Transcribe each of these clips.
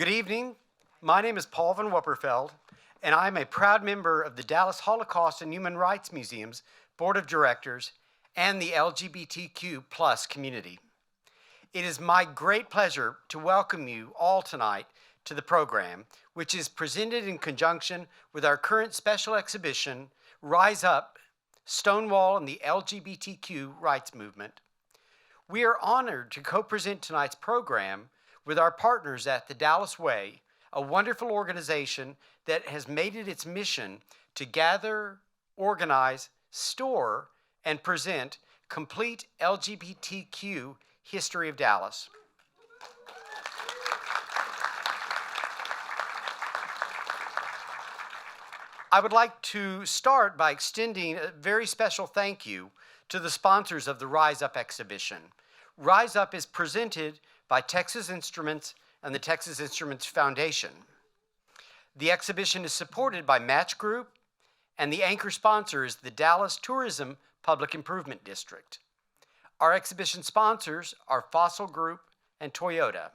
Good evening. My name is Paul Van Wupperfeld, and I'm a proud member of the Dallas Holocaust and Human Rights Museum's Board of Directors and the LGBTQ plus community. It is my great pleasure to welcome you all tonight to the program, which is presented in conjunction with our current special exhibition, Rise Up, Stonewall and the LGBTQ Rights Movement. We are honored to co-present tonight's program with our partners at the Dallas Way, a wonderful organization that has made it its mission to gather, organize, store, and present complete LGBTQ history of Dallas. I would like to start by extending a very special thank you to the sponsors of the Rise Up exhibition. Rise Up is presented by Texas Instruments and the Texas Instruments Foundation. The exhibition is supported by Match Group, and the anchor sponsor is the Dallas Tourism Public Improvement District. Our exhibition sponsors are Fossil Group and Toyota.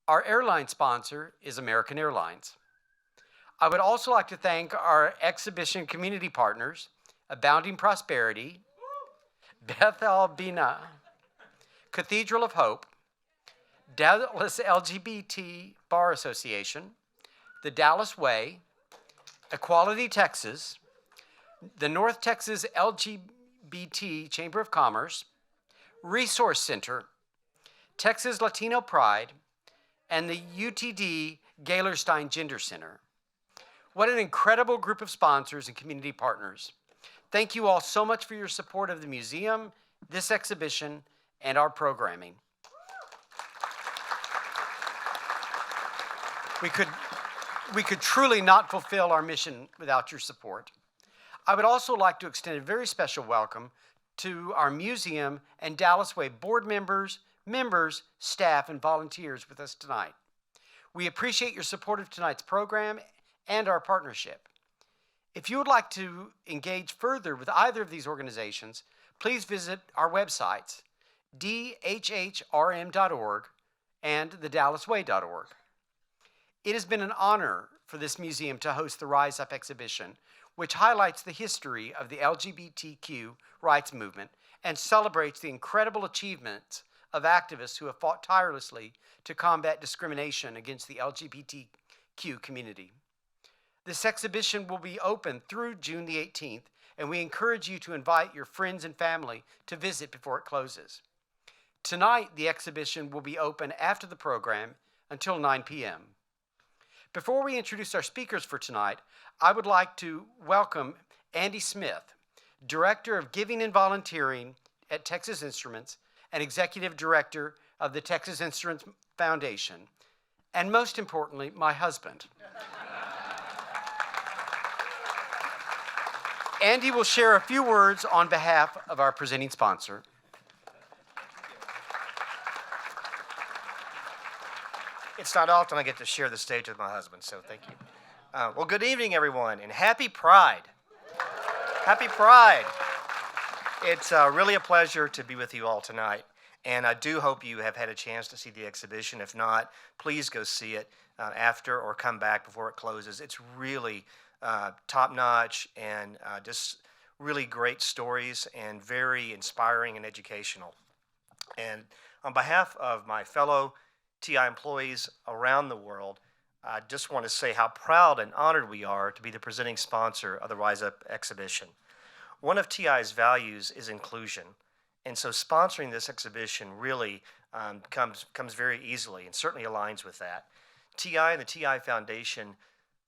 Our airline sponsor is American Airlines. I would also like to thank our exhibition community partners, Abounding Prosperity, Beth Albina, Cathedral of Hope, Dallas LGBT Bar Association, the Dallas Way, Equality Texas, the North Texas LGBT Chamber of Commerce, Resource Center, Texas Latino Pride, and the UTD Gaylorstein Gender Center. What an incredible group of sponsors and community partners. Thank you all so much for your support of the museum, this exhibition, and our programming. We could truly not fulfill our mission without your support. I would also like to extend a very special welcome to our museum and Dallas Way board members, staff, and volunteers with us tonight. We appreciate your support of tonight's program and our partnership. If you would like to engage further with either of these organizations, please visit our websites, dhhrm.org and thedallasway.org. It has been an honor for this museum to host the Rise Up exhibition, which highlights the history of the LGBTQ rights movement and celebrates the incredible achievements of activists who have fought tirelessly to combat discrimination against the LGBTQ community. This exhibition will be open through June the 18th, and we encourage you to invite your friends and family to visit before it closes. Tonight, the exhibition will be open after the program until 9 p.m. Before we introduce our speakers for tonight, I would like to welcome Andy Smith, Director of Giving and Volunteering at Texas Instruments and Executive Director of the Texas Instruments Foundation, and most importantly, my husband. Andy will share a few words on behalf of our presenting sponsor. It's not often I get to share the stage with my husband, so thank you. Well, good evening, everyone, and happy Pride. Happy Pride. It's really a pleasure to be with you all tonight, and I do hope you have had a chance to see the exhibition. If not, please go see it after or come back before it closes. It's really top-notch and just really great stories and very inspiring and educational. And on behalf of my fellow TI employees around the world, I just want to say how proud and honored we are to be the presenting sponsor of the Rise Up exhibition. One of TI's values is inclusion, and so sponsoring this exhibition really comes very easily and certainly aligns with that. TI and the TI Foundation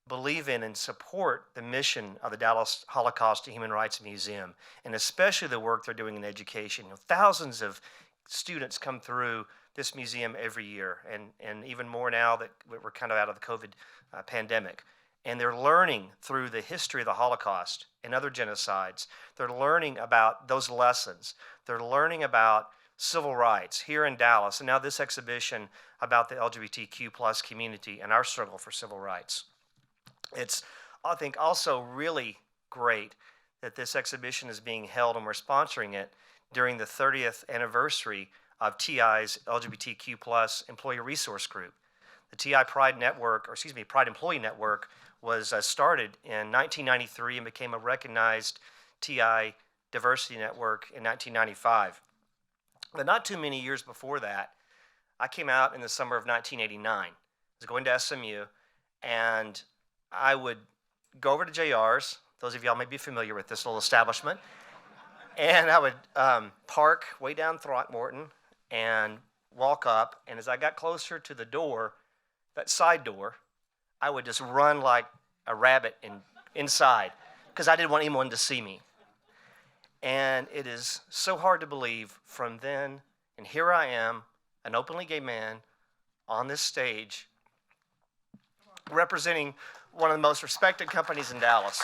believe in and support the mission of the Dallas Holocaust and Human Rights Museum, and especially the work they're doing in education. Thousands of students come through this museum every year, and even more now that we're kind of out of the COVID pandemic. And they're learning through the history of the Holocaust and other genocides. They're learning about those lessons. They're learning about civil rights here in Dallas, and now this exhibition about the LGBTQ plus community and our struggle for civil rights. It's, I think, also really great that this exhibition is being held and we're sponsoring it during the 30th anniversary of TI's LGBTQ plus employee resource group. The TI Pride Network, or excuse me, Pride Employee Network, was started in 1993 and became a recognized TI diversity network in 1995. But not too many years before that, I came out in the summer of 1989. I was going to SMU, and I would go over to JR's. Those of y'all may be familiar with this little establishment. And I would park way down Throckmorton and walk up. And as I got closer to the door, that side door, I would just run like a rabbit inside because I didn't want anyone to see me. And it is so hard to believe from then, and here I am, an openly gay man on this stage representing one of the most respected companies in Dallas.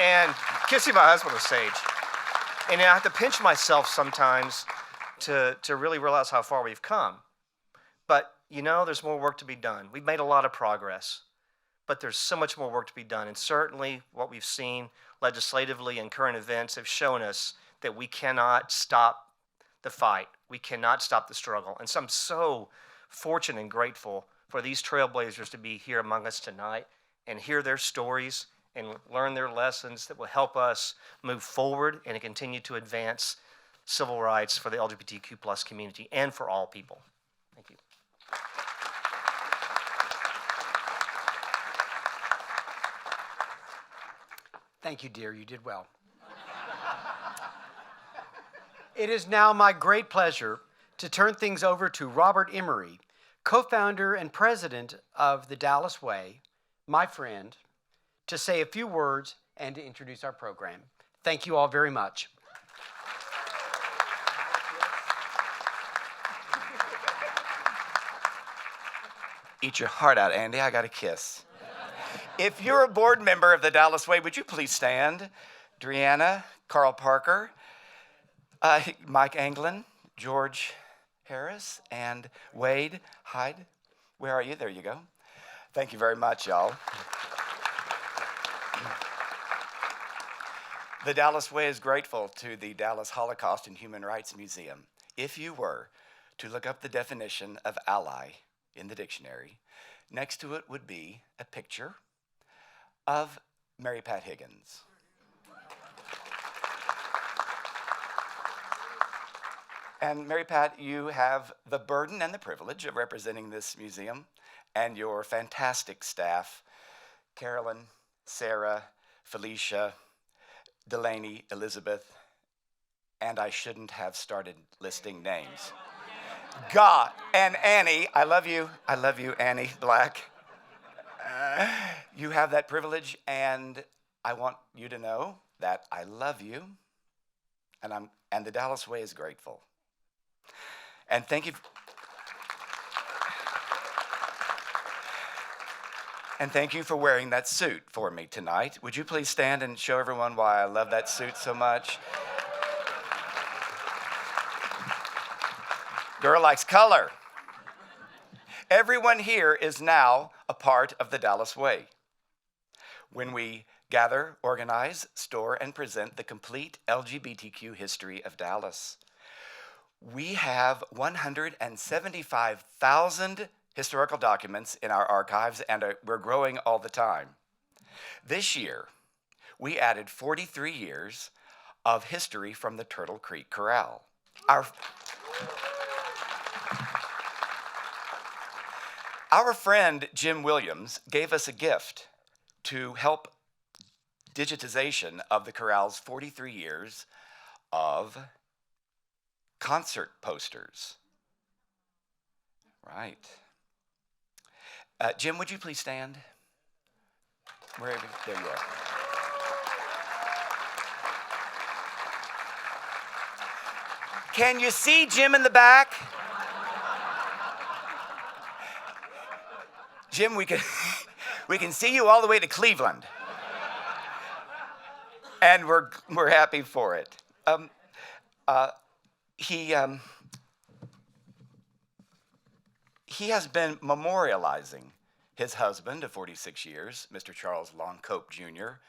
And kissing my husband on stage. And I have to pinch myself sometimes to really realize how far we've come. But, you know, there's more work to be done. We've made a lot of progress, but there's so much more work to be done. And certainly what we've seen legislatively and current events have shown us that we cannot stop the fight. We cannot stop the struggle. And so I'm so fortunate and grateful for these trailblazers to be here among us tonight and hear their stories and learn their lessons that will help us move forward and continue to advance civil rights for the LGBTQ plus community and for all people. Thank you. Thank you, dear. You did well. It is now my great pleasure to turn things over to Robert Emery, co-founder and president of the Dallas Way, my friend, to say a few words and to introduce our program. Thank you all very much. Eat your heart out, Andy. I got a kiss. If you're a board member of the Dallas Way, would you please stand? Drianna, Carl Parker, Mike Anglin, George Harris, and Wade Hyde. Where are you? There you go. Thank you very much, y'all. The Dallas Way is grateful to the Dallas Holocaust and Human Rights Museum. If you were to look up the definition of ally in the dictionary, next to it would be a picture of Mary Pat Higgins. And Mary Pat, you have the burden and the privilege of representing this museum and your fantastic staff, Carolyn, Sarah, Felicia, Delaney, Elizabeth, and I shouldn't have started listing names. God, and Annie, I love you, Annie Black. You have that privilege, and I want you to know that I love you, and the Dallas Way is grateful. And thank you. And thank you for wearing that suit for me tonight. Would you please stand and show everyone why I love that suit so much? Girl likes color. Everyone here is now a part of the Dallas Way. When we gather, organize, store, and present the complete LGBTQ history of Dallas, we have 175,000 historical documents in our archives, and we're growing all the time. This year, we added 43 years of history from the Turtle Creek Corral. Our friend Jim Williams gave us a gift to help digitization of the corral's 43 years of concert posters. Right. Jim, would you please stand? Wherever, there you are. Can you see Jim in the back? Jim, we can see you all the way to Cleveland. And we're happy for it. He has been memorializing his husband of 46 years, Mr. Charles Longcope Jr.,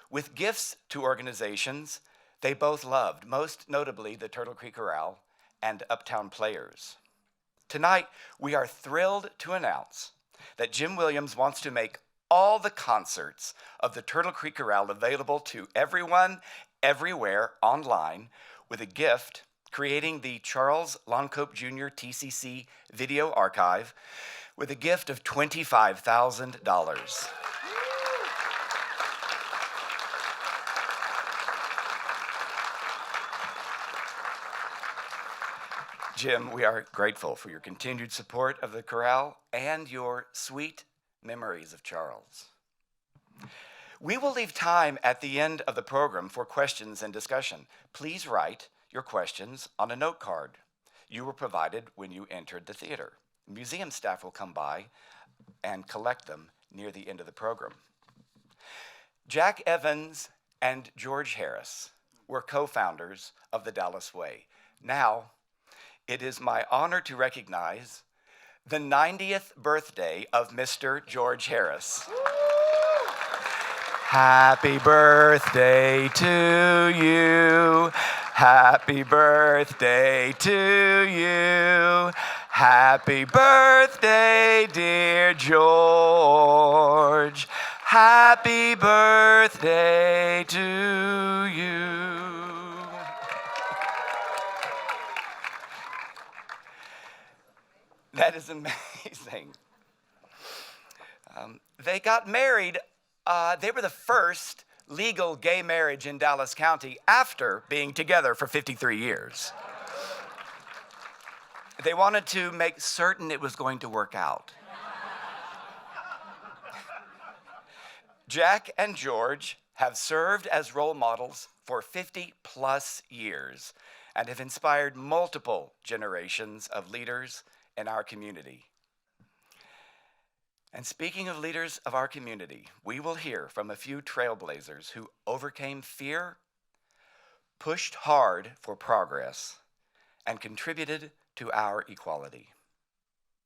with gifts to organizations they both loved, most notably the Turtle Creek Corral and Uptown Players. Tonight, we are thrilled to announce that Jim Williams wants to make all the concerts of the Turtle Creek Chorale available to everyone, everywhere, online, with a gift, creating the Charles Loncope Jr. TCC Video Archive with a gift of $25,000. Jim, we are grateful for your continued support of the chorale and your sweet memories of Charles. We will leave time at the end of the program for questions and discussion. Please write your questions on a note card you were provided when you entered the theater. Museum staff will come by and collect them near the end of the program. Jack Evans and George Harris were co-founders of the Dallas Way. Now, it is my honor to recognize the 90th birthday of Mr. George Harris. Happy birthday to you. Happy birthday to you. Happy birthday, dear George. Happy birthday to you. That is amazing. They got married. They were the first legal gay marriage in Dallas County after being together for 53 years. They wanted to make certain it was going to work out. Jack and George have served as role models for 50 plus years and have inspired multiple generations of leaders in our community. And speaking of leaders of our community, we will hear from a few trailblazers who overcame fear, pushed hard for progress, and contributed to our equality.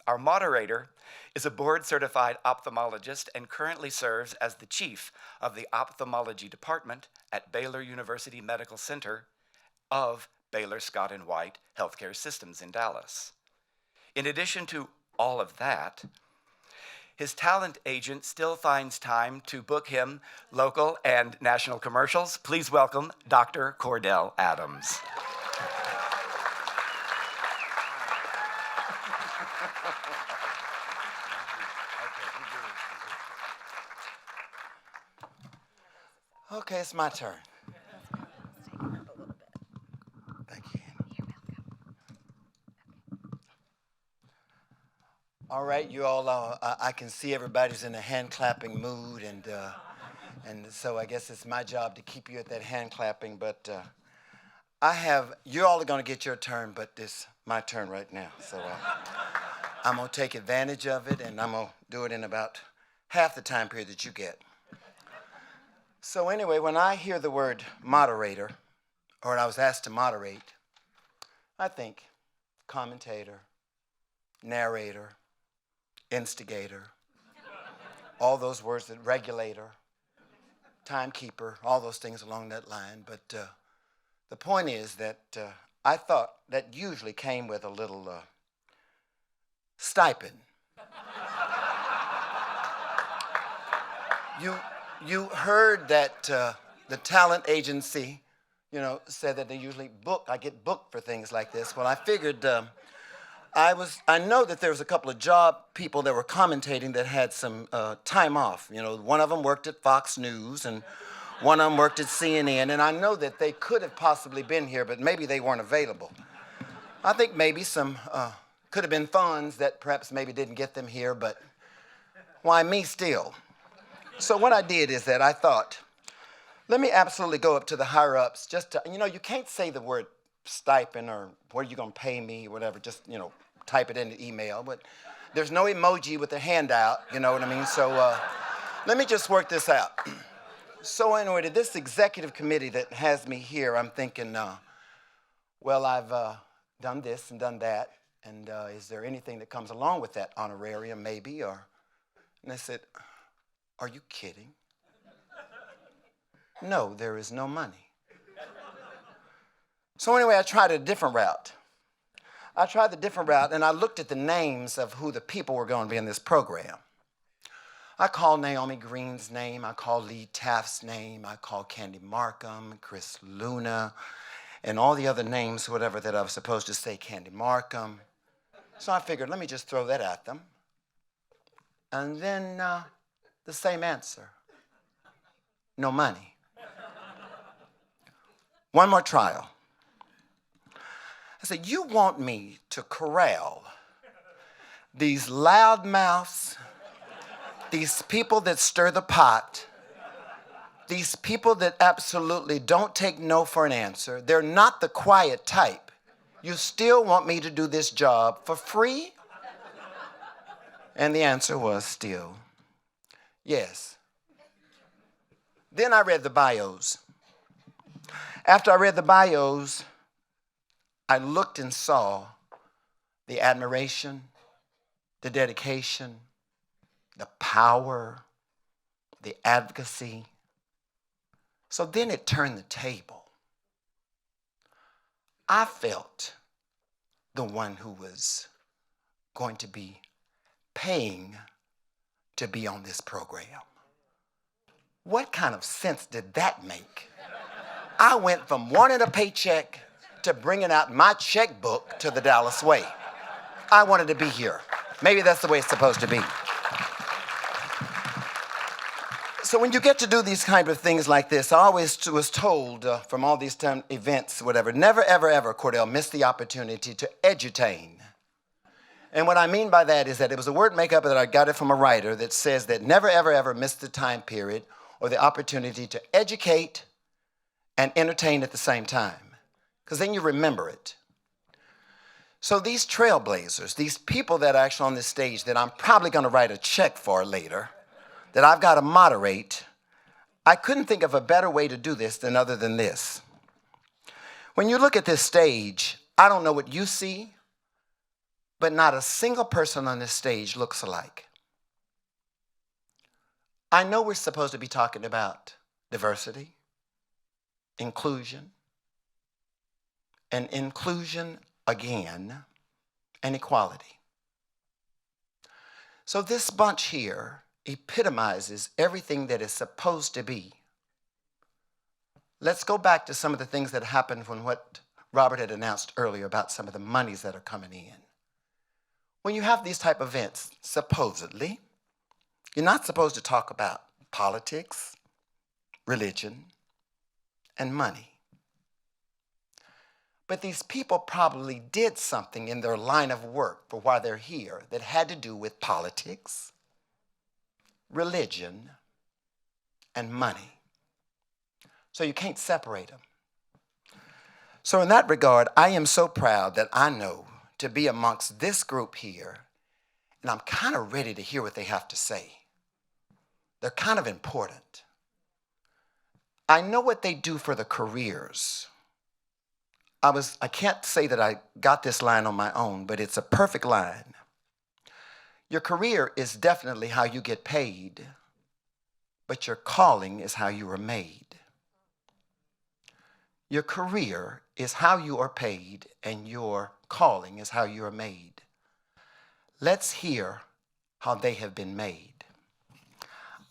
Our moderator is a board-certified ophthalmologist and currently serves as the chief of the ophthalmology department at Baylor University Medical Center of Baylor Scott & White Healthcare Systems in Dallas. In addition to all of that, his talent agent still finds time to book him local and national commercials. Please welcome Dr. Cordell Adams. Okay, it's my turn. Thank you. All right, you all, I can see everybody's in a hand-clapping mood, and so I guess it's my job to keep you at that hand-clapping, but you all are going to get your turn, but it's my turn right now, so I'm going to take advantage of it, and I'm going to do it in about half the time period that you get. So anyway, when I hear the word moderator, or when I was asked to moderate, I think commentator, narrator, instigator, all those words, that regulator, timekeeper, all those things along that line. But the point is that I thought that usually came with a little stipend. You heard that the talent agency, said that they usually I get booked for things like this. Well, I figured I know that there was a couple of job people that were commentating that had some time off. One of them worked at Fox News and one of them worked at CNN, and I know that they could have possibly been here, but maybe they weren't available. I think maybe some could have been funds that perhaps maybe didn't get them here, but why me still? So what I did is that I thought, let me absolutely go up to the higher-ups just to, you can't say the word stipend or what are you going to pay me or whatever, just, type it in the email, but there's no emoji with the hand out, you know what I mean? So let me just work this out. So anyway, to this executive committee that has me here, I'm thinking, well, I've done this and done that, and is there anything that comes along with that honorarium maybe? And I said, are you kidding? No, there is no money. So anyway, I tried a different route. I tried the different route, and I looked at the names of who the people were going to be in this program. I called Naomi Green's name. I called Lee Taft's name. I called Candy Markham, Chris Luna, and all the other names, whatever that I was supposed to say, Candy Markham. So I figured, let me just throw that at them. And then the same answer. No money. One more trial. I said, you want me to corral these loudmouths, these people that stir the pot, these people that absolutely don't take no for an answer. They're not the quiet type. You still want me to do this job for free? And the answer was still yes. Then I read the bios. After I read the bios, I looked and saw the admiration, the dedication, the power, the advocacy. So then it turned the table. I felt the one who was going to be paying to be on this program. What kind of sense did that make? I went from wanting a paycheck to bringing out my checkbook to the Dallas way. I wanted to be here. Maybe that's the way it's supposed to be. So when you get to do these kind of things like this, I always was told from all these events, whatever, never, ever, ever, Cordell, miss the opportunity to edutain. And what I mean by that is that it was a word makeup that I got it from a writer that says that never, ever, ever miss the time period or the opportunity to educate and entertain at the same time, because then you remember it. So these trailblazers, these people that are actually on this stage that I'm probably going to write a check for later, that I've got to moderate, I couldn't think of a better way to do this than other than this. When you look at this stage, I don't know what you see, but not a single person on this stage looks alike. I know we're supposed to be talking about diversity, inclusion, and inclusion again, and equality. So this bunch here epitomizes everything that is supposed to be. Let's go back to some of the things that happened when what Robert had announced earlier about some of the monies that are coming in. When you have these type of events, supposedly, you're not supposed to talk about politics, religion, and money. But these people probably did something in their line of work for why they're here that had to do with politics, religion, and money. So you can't separate them. So in that regard, I am so proud that I know to be amongst this group here, and I'm kind of ready to hear what they have to say. They're kind of important. I know what they do for the careers. I can't say that I got this line on my own, but it's a perfect line. Your career is definitely how you get paid, but your calling is how you are made. Your career is how you are paid, and your calling is how you are made. Let's hear how they have been made.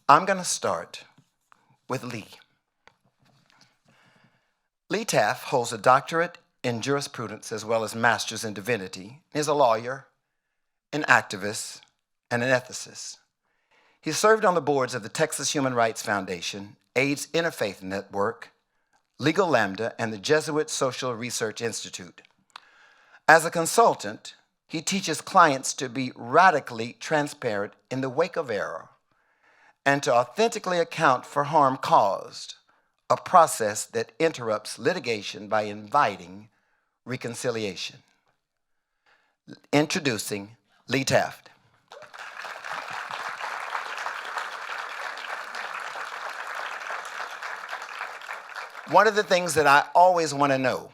I'm going to start with Lee. Lee Taft holds a doctorate in jurisprudence as well as master's in divinity. He is a lawyer, an activist, and an ethicist. He served on the boards of the Texas Human Rights Foundation, AIDS Interfaith Network, Legal Lambda, and the Jesuit Social Research Institute. As a consultant, he teaches clients to be radically transparent in the wake of error and to authentically account for harm caused, a process that interrupts litigation by inviting reconciliation. Introducing Lee Taft. One of the things that I always want to know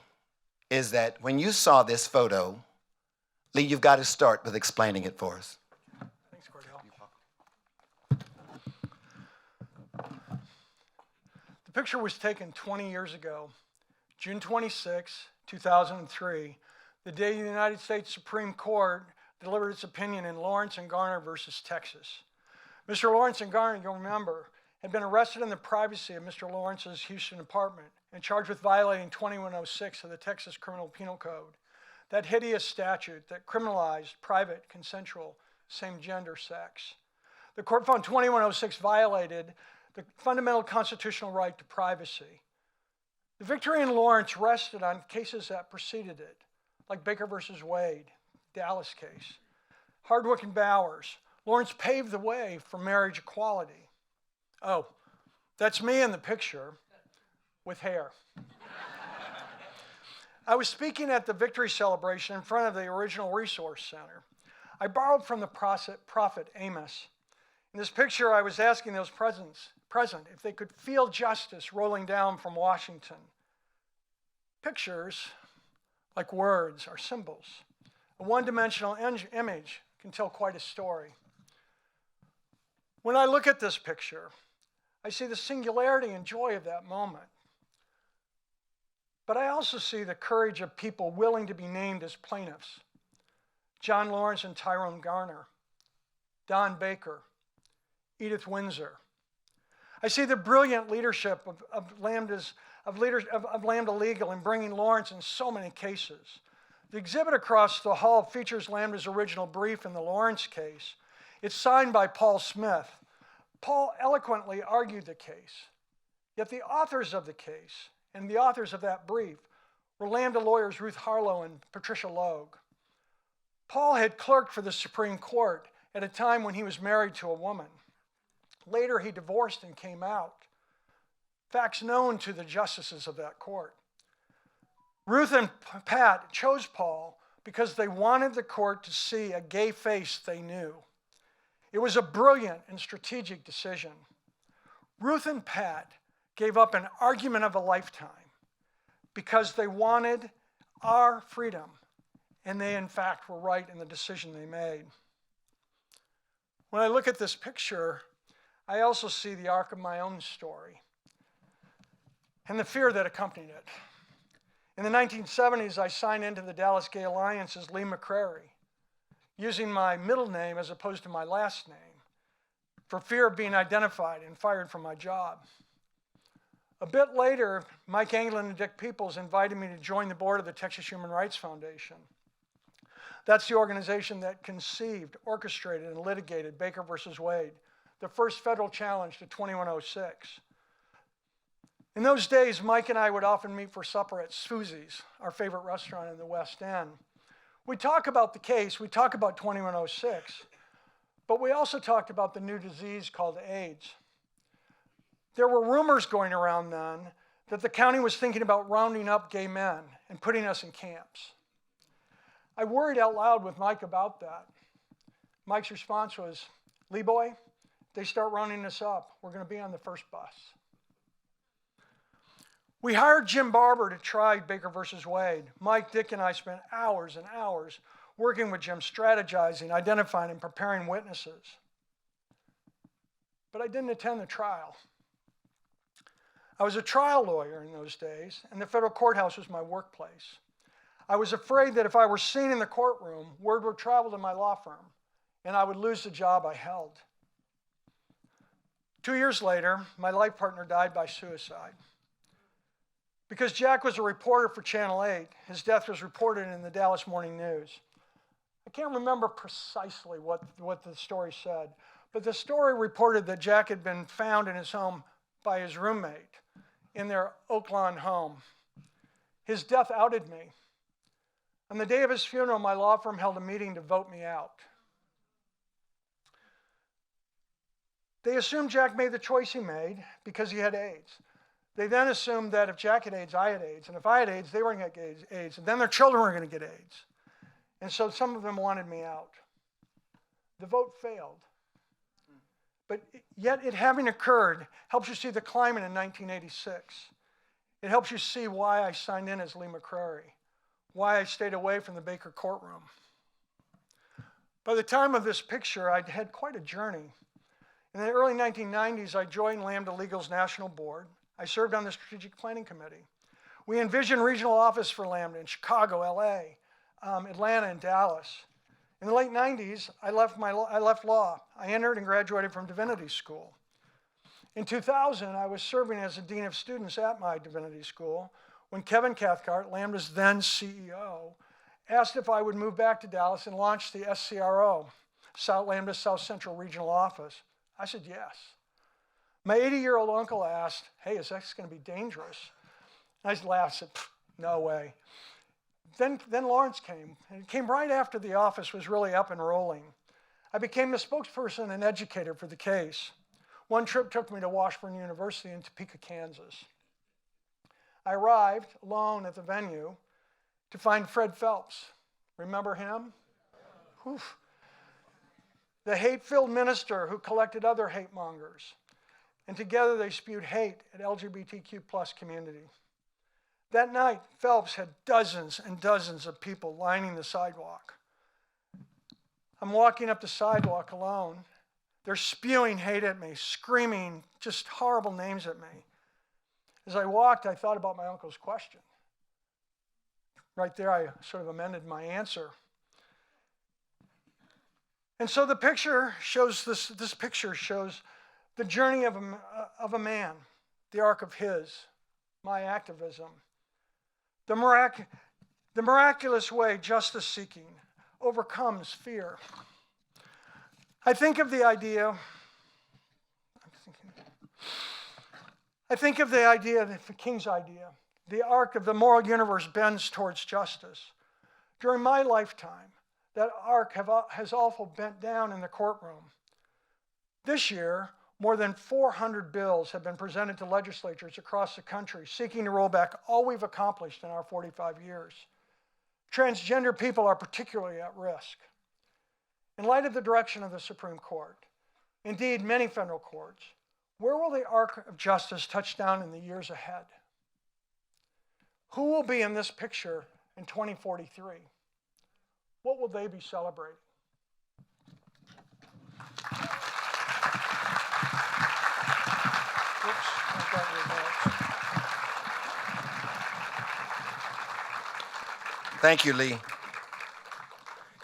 is that when you saw this photo, Lee, you've got to start with explaining it for us. Thanks, Cordell. The picture was taken 20 years ago, June 26, 2003. the day the United States Supreme Court delivered its opinion in Lawrence and Garner versus Texas. Mr. Lawrence and Garner, you'll remember, had been arrested in the privacy of Mr. Lawrence's Houston apartment and charged with violating 2106 of the Texas Criminal Penal Code, that hideous statute that criminalized private, consensual, same-gender sex. The court found 2106 violated the fundamental constitutional right to privacy. The victory in Lawrence rested on cases that preceded it, like Baker versus Wade, Dallas case, Hardwick and Bowers. Lawrence paved the way for marriage equality. Oh, that's me in the picture with hair. I was speaking at the victory celebration in front of the original resource center. I borrowed from the prophet Amos. In this picture, I was asking those present if they could feel justice rolling down from Washington. Pictures, like words, are symbols. A one-dimensional image can tell quite a story. When I look at this picture, I see the singularity and joy of that moment. But I also see the courage of people willing to be named as plaintiffs. John Lawrence and Tyrone Garner, Don Baker, Edith Windsor. I see the brilliant leadership of Lambda Legal in bringing Lawrence in so many cases. The exhibit across the hall features Lambda's original brief in the Lawrence case. It's signed by Paul Smith. Paul eloquently argued the case, yet the authors of the case and the authors of that brief were Lambda lawyers Ruth Harlow and Patricia Logue. Paul had clerked for the Supreme Court at a time when he was married to a woman. Later, he divorced and came out. Facts known to the justices of that court. Ruth and Pat chose Paul because they wanted the court to see a gay face they knew. It was a brilliant and strategic decision. Ruth and Pat gave up an argument of a lifetime because they wanted our freedom, and they, in fact, were right in the decision they made. When I look at this picture, I also see the arc of my own story and the fear that accompanied it. In the 1970s, I signed into the Dallas Gay Alliance as Lee McCrary, using my middle name as opposed to my last name, for fear of being identified and fired from my job. A bit later, Mike Anglin and Dick Peoples invited me to join the board of the Texas Human Rights Foundation. That's the organization that conceived, orchestrated, and litigated Baker versus Wade, the first federal challenge to 2106. In those days, Mike and I would often meet for supper at Susie's, our favorite restaurant in the West End. We talk about the case, we talk about 2106, but we also talked about the new disease called AIDS. There were rumors going around then that the county was thinking about rounding up gay men and putting us in camps. I worried out loud with Mike about that. Mike's response was, "Lee boy, they start rounding us up, we're going to be on the first bus." We hired Jim Barber to try Baker versus Wade. Mike, Dick, and I spent hours and hours working with Jim, strategizing, identifying, and preparing witnesses. But I didn't attend the trial. I was a trial lawyer in those days, and the federal courthouse was my workplace. I was afraid that if I were seen in the courtroom, word would travel to my law firm, and I would lose the job I held. 2 years later, my life partner died by suicide. Because Jack was a reporter for Channel 8, his death was reported in the Dallas Morning News. I can't remember precisely what the story said, but the story reported that Jack had been found in his home by his roommate in their Oaklawn home. His death outed me. On the day of his funeral, my law firm held a meeting to vote me out. They assumed Jack made the choice he made because he had AIDS. They then assumed that if Jack had AIDS, I had AIDS. And if I had AIDS, they were going to get AIDS. And then their children were going to get AIDS. And so some of them wanted me out. The vote failed. But yet it having occurred helps you see the climate in 1986. It helps you see why I signed in as Lee McCrary, why I stayed away from the Baker courtroom. By the time of this picture, I'd had quite a journey. In the early 1990s, I joined Lambda Legal's national board. I served on the strategic planning committee. We envisioned regional office for Lambda in Chicago, LA, Atlanta and Dallas. In the late 90s, I left law. I entered and graduated from divinity school. In 2000, I was serving as a dean of students at my divinity school when Kevin Cathcart, Lambda's then CEO, asked if I would move back to Dallas and launch the SCRO, Lambda South Central Regional Office. I said yes. My 80-year-old uncle asked, hey, is that going to be dangerous? I just laughed and said, no way. Then Lawrence came, and it came right after the office was really up and rolling. I became the spokesperson and educator for the case. One trip took me to Washburn University in Topeka, Kansas. I arrived alone at the venue to find Fred Phelps. Remember him? Whew. The hate-filled minister who collected other hate mongers. And together they spewed hate at LGBTQ plus community. That night, Phelps had dozens and dozens of people lining the sidewalk. I'm walking up the sidewalk alone. They're spewing hate at me, screaming just horrible names at me. As I walked, I thought about my uncle's question. Right there, I sort of amended my answer. And so the picture shows this picture shows the journey of a man, the arc of his, my activism, the miraculous way justice seeking overcomes fear. I think of the idea, the King's idea, the arc of the moral universe bends towards justice. During my lifetime, that arc has also bent down in the courtroom. This year, more than 400 bills have been presented to legislatures across the country seeking to roll back all we've accomplished in our 45 years. Transgender people are particularly at risk. In light of the direction of the Supreme Court, indeed many federal courts, where will the arc of justice touch down in the years ahead? Who will be in this picture in 2043? What will they be celebrating? Oops, I've got your notes. Thank you, Lee.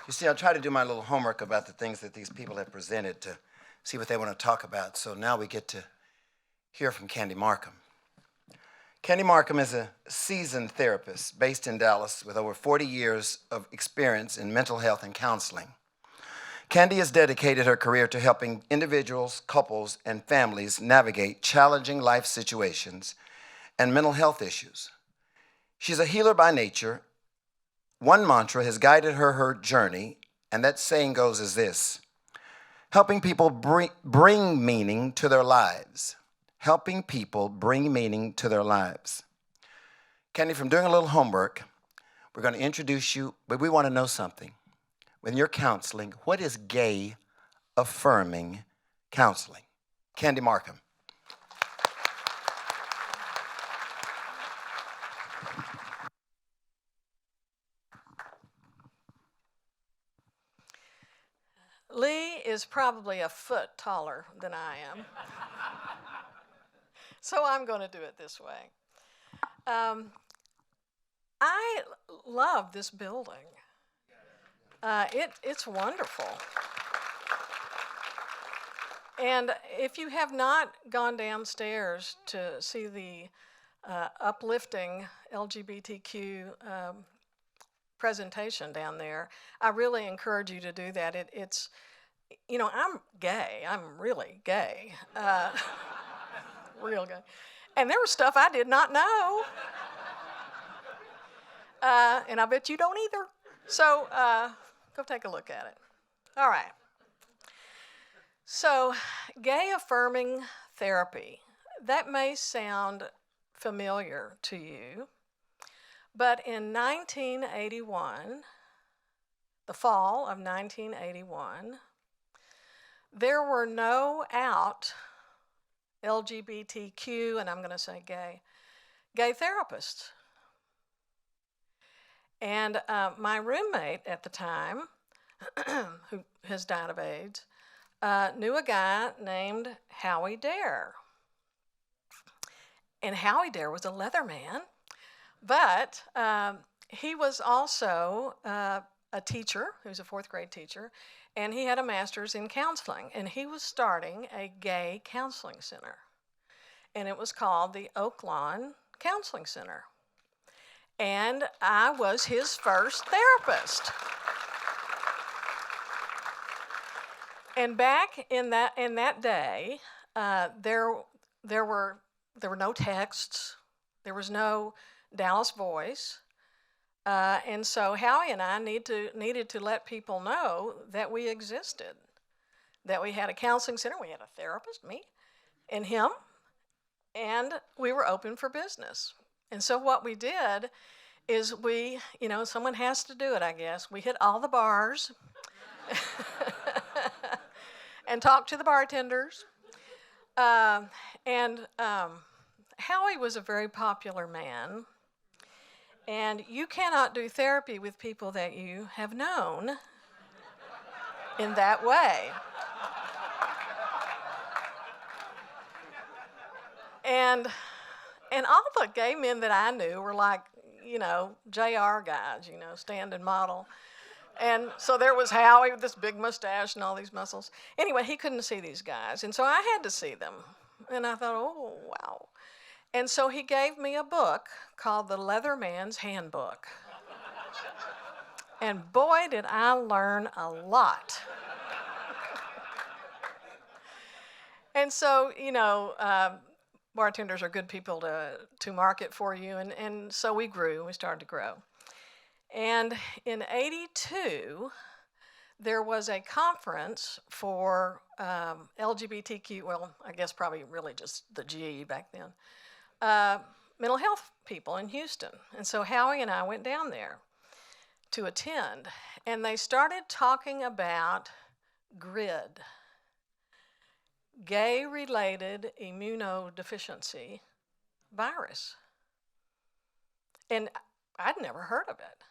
You see, I try to do my little homework about the things that these people have presented to see what they want to talk about. So now we get to hear from Candy Markham. Candy Markham is a seasoned therapist based in Dallas with over 40 years of experience in mental health and counseling. Candy has dedicated her career to helping individuals, couples, and families navigate challenging life situations and mental health issues. She's a healer by nature. One mantra has guided her journey, and that saying goes as this: helping people bring meaning to their lives. Helping people bring meaning to their lives. Candy, from doing a little homework, we're going to introduce you, but we want to know something. When you're counseling, what is gay affirming counseling? Candy Markham. Lee is probably a foot taller than I am. So I'm going to do it this way. I love this building. It's wonderful. And if you have not gone downstairs to see the uplifting LGBTQ presentation down there, I really encourage you to do that. It's, you know, I'm gay. I'm really gay. Real gay. And there was stuff I did not know. And I bet you don't either. So go take a look at it. All right. So gay affirming therapy, that may sound familiar to you, but in 1981, the fall of 1981, there were no out LGBTQ, and I'm going to say gay therapists. And my roommate at the time, who has died of AIDS, knew a guy named Howie Dare. And Howie Dare was a leather man, but he was also a teacher. He was a fourth grade teacher, and he had a master's in counseling. And he was starting a gay counseling center, and it was called the Oak Lawn Counseling Center. And I was his first therapist. And back in that day, there were no texts, there was no Dallas Voice, and so Howie and I needed to let people know that we existed, that we had a counseling center, we had a therapist, me, and him, and we were open for business. And so what we did is someone has to do it, I guess. We hit all the bars. And talk to the bartenders. And Howie was a very popular man. And you cannot do therapy with people that you have known in that way. And all the gay men that I knew were like, JR guys, stand and model. And so there was Howie with this big mustache and all these muscles. Anyway, he couldn't see these guys, and so I had to see them. And I thought, oh, wow. And so he gave me a book called The Leather Man's Handbook. And boy, did I learn a lot. And so, bartenders are good people to market for you, and so we started to grow. And in '82, there was a conference for LGBTQ, well, I guess probably really just the G back then, mental health people in Houston. And so Howie and I went down there to attend, and they started talking about GRID, gay-related immunodeficiency virus. And I'd never heard of it.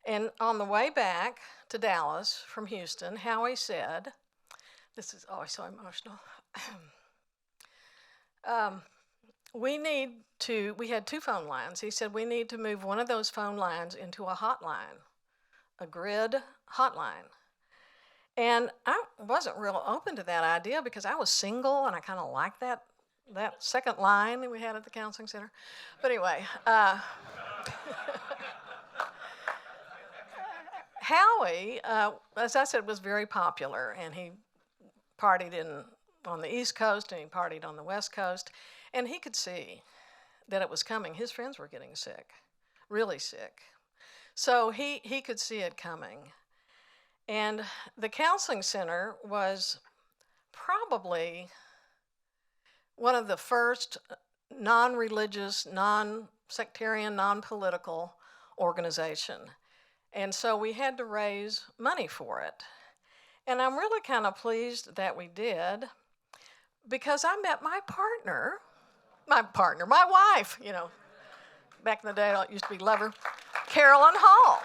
And on the way back to Dallas from Houston, Howie said, this is always so emotional, we had 2 phone lines. He said, we need to move one of those phone lines into a hotline, a GRID hotline. And I wasn't real open to that idea because I was single and I kind of liked that second line that we had at the counseling center. But anyway, Howie, as I said, was very popular, and he partied on the East Coast and he partied on the West Coast, and he could see that it was coming. His friends were getting sick, really sick. So he could see it coming. And the counseling center was probably one of the first non-religious, non-sectarian, non-political organization. And so we had to raise money for it. And I'm really kind of pleased that we did, because I met my wife, back in the day, it used to be lover, Carolyn Hall.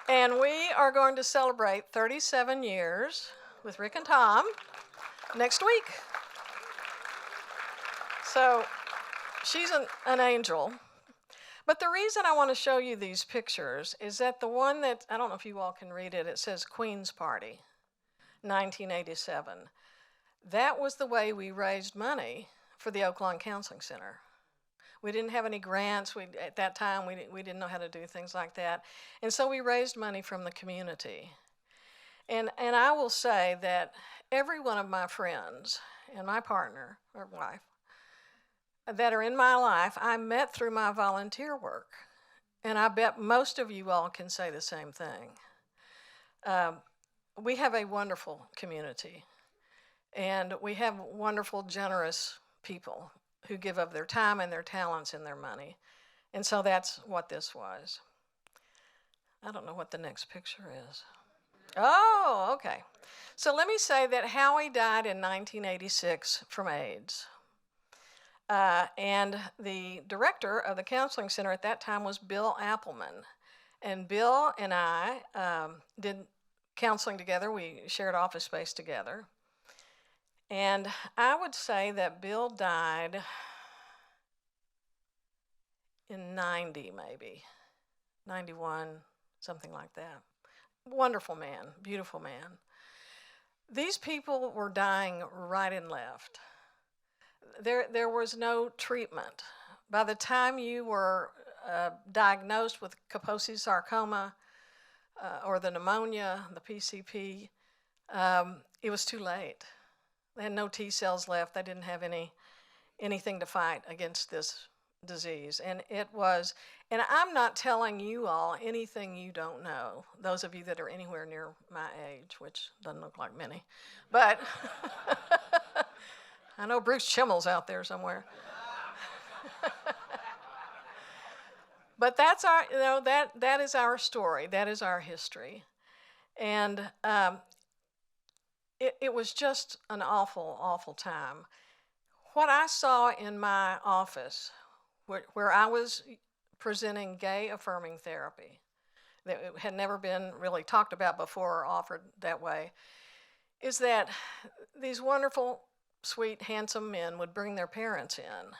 And we are going to celebrate 37 years with Rick and Tom next week. So she's an angel. But the reason I want to show you these pictures is that the one that, I don't know if you all can read it, it says Queen's Party, 1987. That was the way we raised money for the Oak Lawn Counseling Center. We didn't have any grants. At that time, we didn't know how to do things like that. And so we raised money from the community. And I will say that every one of my friends and my partner or wife that are in my life, I met through my volunteer work. And I bet most of you all can say the same thing. We have a wonderful community. And we have wonderful, generous people who give of their time and their talents and their money. And so that's what this was. I don't know what the next picture is. Oh, okay. So let me say that Howie died in 1986 from AIDS. And the director of the counseling center at that time was Bill Appleman. And Bill and I did counseling together. We shared office space together. And I would say that Bill died in 90 maybe, 91, something like that. Wonderful man, beautiful man. These people were dying right and left. There was no treatment. By the time you were diagnosed with Kaposi sarcoma or the pneumonia, the PCP, it was too late. They had no T cells left. They didn't have anything to fight against this disease. And it was, and I'm not telling you all anything you don't know, those of you that are anywhere near my age, which doesn't look like many. But I know Bruce Chimmel's out there somewhere. But that's our, that is our story. That is our history. And it was just an awful, awful time. What I saw in my office, where I was presenting gay affirming therapy, that had never been really talked about before or offered that way, is that these wonderful, sweet, handsome men would bring their parents in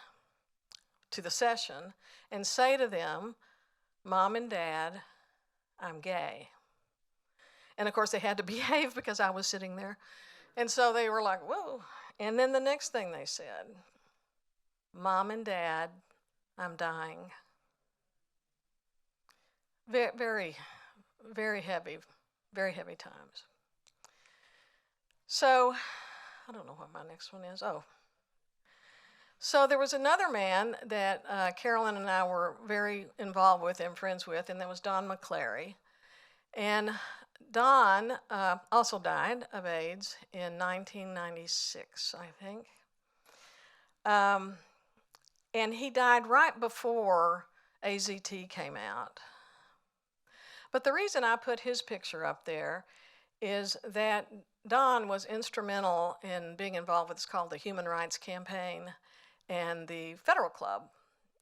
to the session and say to them, "Mom and Dad, I'm gay." And of course they had to behave because I was sitting there. And so they were like, whoa. And then the next thing they said, "Mom and Dad, I'm dying." Very, very heavy times. So, I don't know what my next one is. Oh. So there was another man that Carolyn and I were very involved with and friends with, and that was Don McClary. And Don also died of AIDS in 1996, I think. And he died right before AZT came out. But the reason I put his picture up there is that Don was instrumental in being involved with what's called the Human Rights Campaign and the Federal Club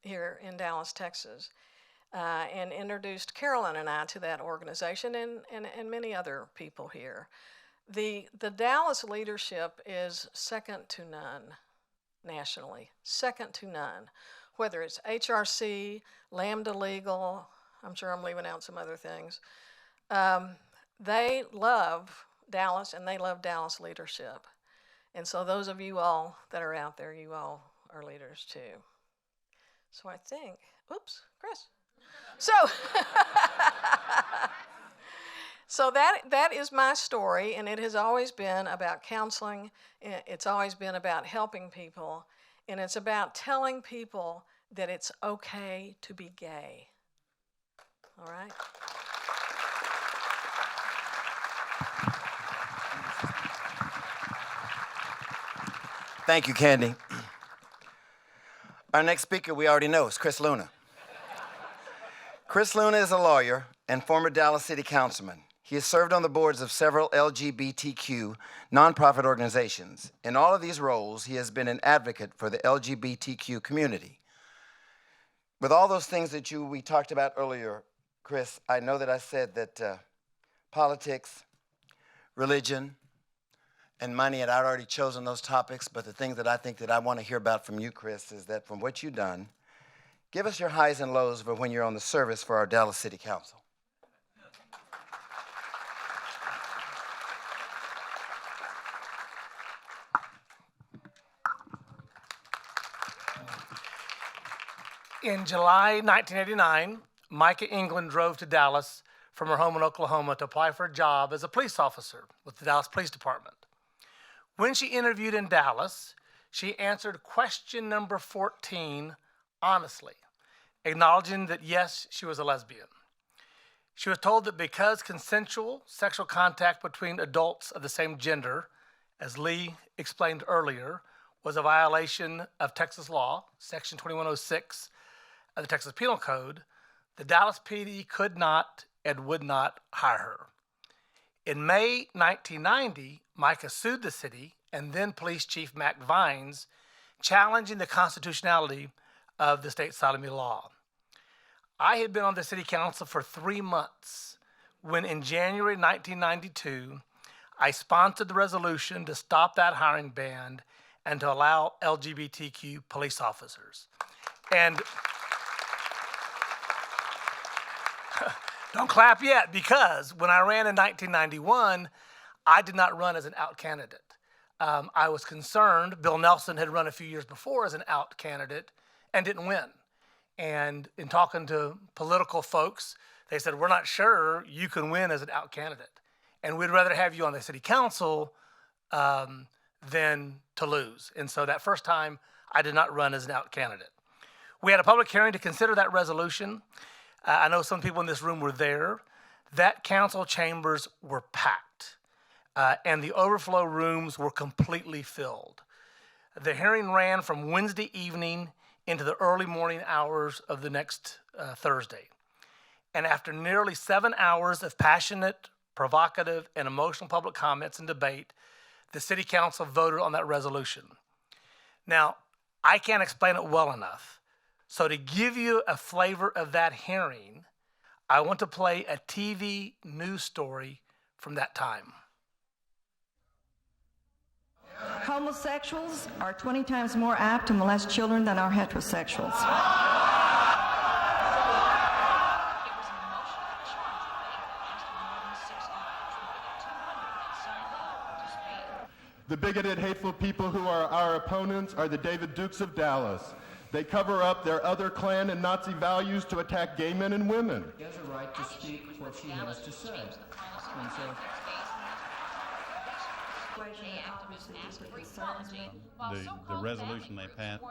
here in Dallas, Texas, and introduced Carolyn and I to that organization and many other people here. The Dallas leadership is second to none nationally, second to none. Whether it's HRC, Lambda Legal, I'm sure I'm leaving out some other things. They love Dallas and they love Dallas leadership. And so those of you all that are out there, you all are leaders too. So I think, oops, Chris. So that is my story, and it has always been about counseling. It's always been about helping people, and it's about telling people that it's okay to be gay. All right? Thank you, Candy. Our next speaker we already know is Chris Luna. Chris Luna is a lawyer and former Dallas City Councilman. He has served on the boards of several LGBTQ nonprofit organizations. In all of these roles, he has been an advocate for the LGBTQ community. With all those things that we talked about earlier, Chris, I know that I said that politics, religion, and money, and I'd already chosen those topics, but the thing that I think that I want to hear about from you, Chris, is that from what you've done, give us your highs and lows for when you're on the service for our Dallas City Council. In July 1989, Micah England drove to Dallas from her home in Oklahoma to apply for a job as a police officer with the Dallas Police Department. When she interviewed in Dallas, she answered question number 14 honestly, acknowledging that yes, she was a lesbian. She was told that because consensual sexual contact between adults of the same gender, as Lee explained earlier, was a violation of Texas law, Section 2106 of the Texas Penal Code, the Dallas PD could not and would not hire her. In May 1990, Micah sued the city and then Police Chief Mac Vines, challenging the constitutionality of the state sodomy law. I had been on the city council for 3 months when in January 1992, I sponsored the resolution to stop that hiring ban and to allow LGBTQ police officers. And Don't clap yet, because when I ran in 1991, I did not run as an out candidate. I was concerned. Bill Nelson had run a few years before as an out candidate and didn't win. And in talking to political folks, they said, we're not sure you can win as an out candidate. And we'd rather have you on the city council than to lose. And so that first time, I did not run as an out candidate. We had a public hearing to consider that resolution. I know some people in this room were there. That council chambers were packed, and the overflow rooms were completely filled. The hearing ran from Wednesday evening into the early morning hours of the next Thursday. And after nearly 7 hours of passionate, provocative, and emotional public comments and debate, the city council voted on that resolution. Now, I can't explain it well enough. So to give you a flavor of that hearing, I want to play a TV news story from that time. Homosexuals are 20 times more apt to molest children than are heterosexuals. The bigoted, hateful people who are our opponents are the David Dukes of Dallas. They cover up their other Klan and Nazi values to attack gay men and women. She has a right to speak what she has to say. And so, the resolution they passed.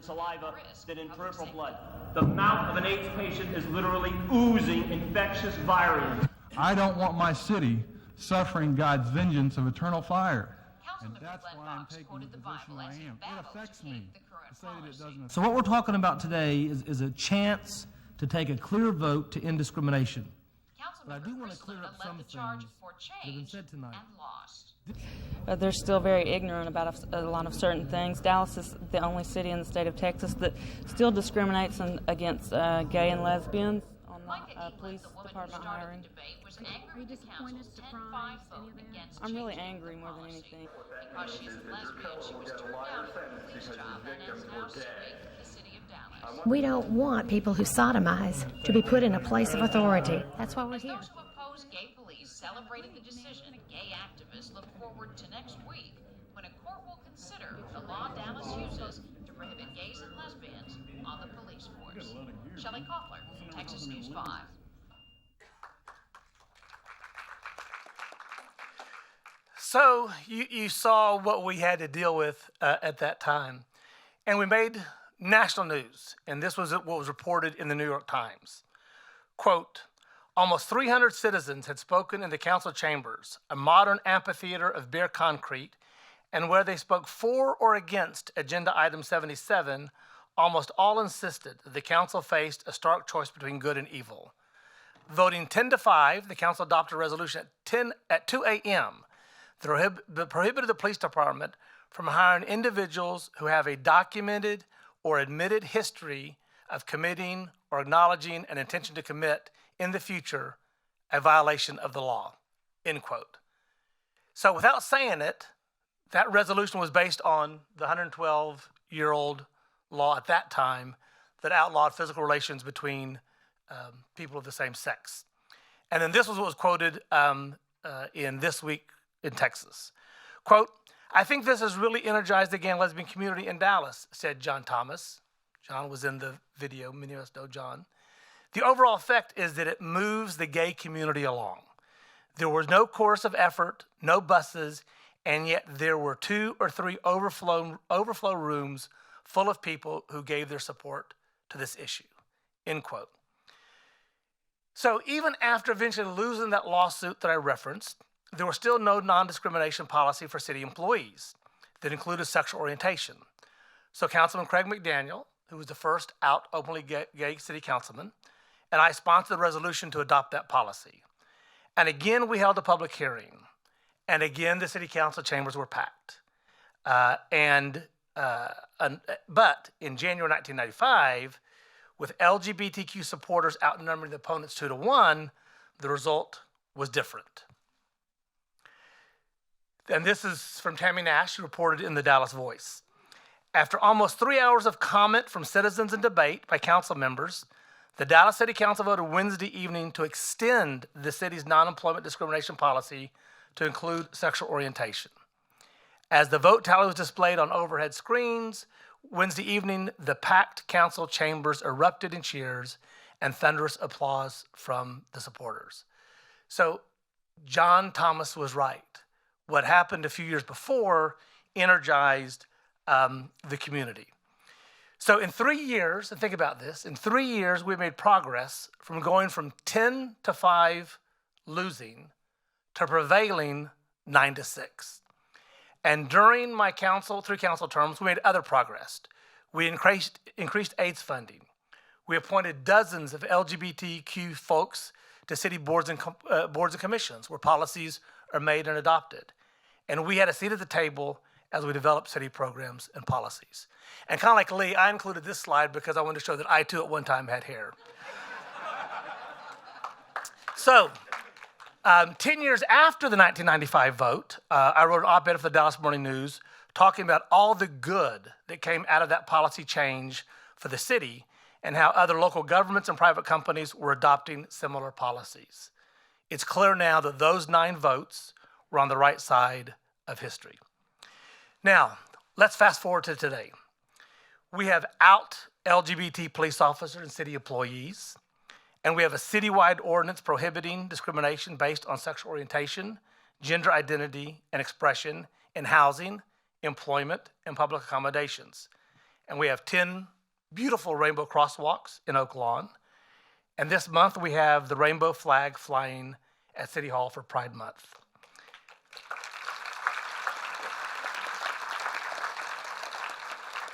Saliva than in peripheral blood. The mouth of an AIDS patient is literally oozing infectious virus. I don't want my city suffering God's vengeance of eternal fire. And that's why I'm taking the position I am. It affects me to say that it doesn't. So what we're talking about today is a chance to take a clear vote to end discrimination. But I do want to clear up some things that have been said tonight. They're still very ignorant about a lot of certain things. Dallas is the only city in the state of Texas that still discriminates against gay and lesbians on the police department hiring. Are you disappointed, surprised, any of that? I'm really angry more than anything. Because she's a lesbian, she was turned down for the police job and is now suing the city of Dallas. We don't want people who sodomize to be put in a place of authority. That's why we're here. Those who oppose gay police celebrated the decision. Gay activists look forward to next week when a court will consider the law Dallas uses to prohibit gays and lesbians on the police force. Shelley Koffler, Texas News 5. So you saw what we had to deal with at that time. And we made national news, and this was what was reported in the New York Times. Quote, almost 300 citizens had spoken in the council chambers, a modern amphitheater of bare concrete, and where they spoke for or against Agenda Item 77, almost all insisted that the council faced a stark choice between good and evil. Voting 10-5, the council adopted a resolution at 2 a.m. that prohibited the police department from hiring individuals who have a documented or admitted history of committing or acknowledging an intention to commit in the future a violation of the law, end quote. So without saying it, that resolution was based on the 112-year-old law at that time that outlawed physical relations between people of the same sex. And then this was what was quoted in This Week in Texas. Quote, I think this has really energized the gay and lesbian community in Dallas, said John Thomas. John was in the video, many of us know John. The overall effect is that it moves the gay community along. There was no chorus of effort, no buses, and yet there were 2 or 3 overflow rooms full of people who gave their support to this issue, end quote. So even after eventually losing that lawsuit that I referenced, there was still no non-discrimination policy for city employees that included sexual orientation. So Councilman Craig McDaniel, who was the first out openly gay city councilman, and I sponsored a resolution to adopt that policy. And again, we held a public hearing. And again, the city council chambers were packed. But in January 1995, with LGBTQ supporters outnumbering the opponents 2-1, the result was different. And this is from Tammy Nash, who reported in the Dallas Voice. After almost 3 hours of comment from citizens and debate by council members, The Dallas City Council voted Wednesday evening to extend the city's non-employment discrimination policy to include sexual orientation. As the vote tally was displayed on overhead screens, Wednesday evening, the packed council chambers erupted in cheers and thunderous applause from the supporters. So John Thomas was right. What happened a few years before energized the community. So in 3 years, and think about this, in 3 years we made progress from going from 10 to 5 losing to prevailing 9-6. And during my three council terms, we made other progress. We increased AIDS funding. We appointed dozens of LGBTQ folks to city boards and commissions where policies are made and adopted. And we had a seat at the table as we developed city programs and policies. And kind of like Lee, I included this slide because I wanted to show that I too at one time had hair. So, 10 years after the 1995 vote, I wrote an op-ed for the Dallas Morning News talking about all the good that came out of that policy change for the city and how other local governments and private companies were adopting similar policies. It's clear now that those 9 votes were on the right side of history. Now, let's fast forward to today. We have out LGBT police officers and city employees, and we have a citywide ordinance prohibiting discrimination based on sexual orientation, gender identity, and expression in housing, employment, and public accommodations. And we have 10 beautiful rainbow crosswalks in Oak Lawn. And this month we have the rainbow flag flying at City Hall for Pride Month.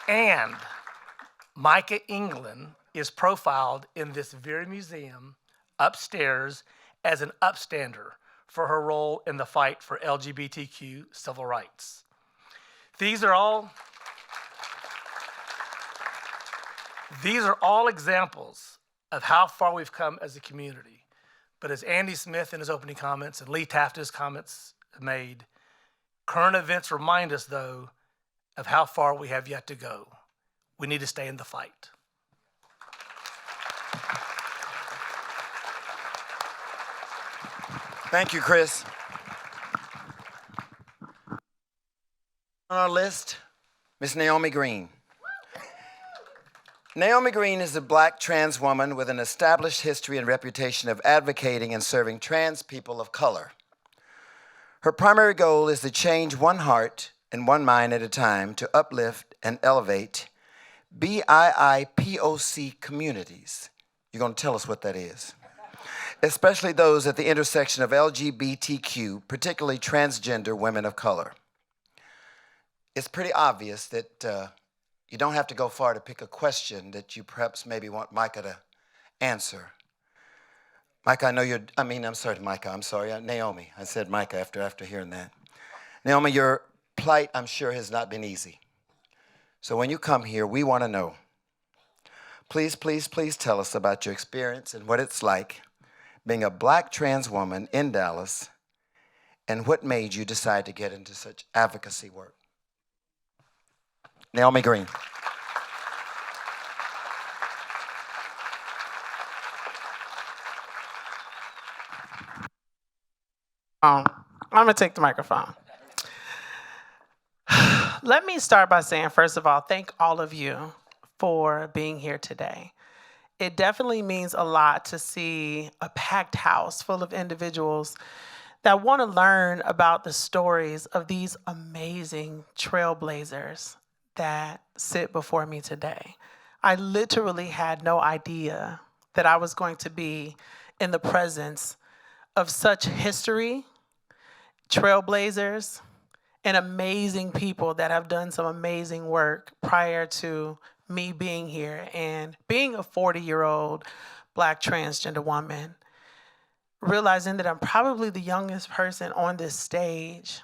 And Micah England is profiled in this very museum upstairs as an upstander for her role in the fight for LGBTQ civil rights. These are all examples of how far we've come as a community. But as Andy Smith in his opening comments and Lee Taft's comments made, current events remind us, though, of how far we have yet to go. We need to stay in the fight. Thank you, Chris. On our list, Miss Naomi Green. Naomi Green is a Black trans woman with an established history and reputation of advocating and serving trans people of color. Her primary goal is to change one heart and one mind at a time to uplift and elevate BIPOC communities. You're going to tell us what that is. Especially those at the intersection of LGBTQ, particularly transgender women of color. It's pretty obvious that you don't have to go far to pick a question that you perhaps maybe want Micah to answer. Micah, I know Naomi. I said Micah after hearing that. Naomi, your plight, I'm sure, has not been easy. So when you come here, we want to know. Please, please, please tell us about your experience and what it's like being a Black trans woman in Dallas and what made you decide to get into such advocacy work. Naomi Green. I'm going to take the microphone. Let me start by saying, first of all, thank all of you for being here today. It definitely means a lot to see a packed house full of individuals that want to learn about the stories of these amazing trailblazers that sit before me today. I literally had no idea that I was going to be in the presence of such history, trailblazers, and amazing people that have done some amazing work prior to me being here and being a 40-year-old Black transgender woman. Realizing that I'm probably the youngest person on this stage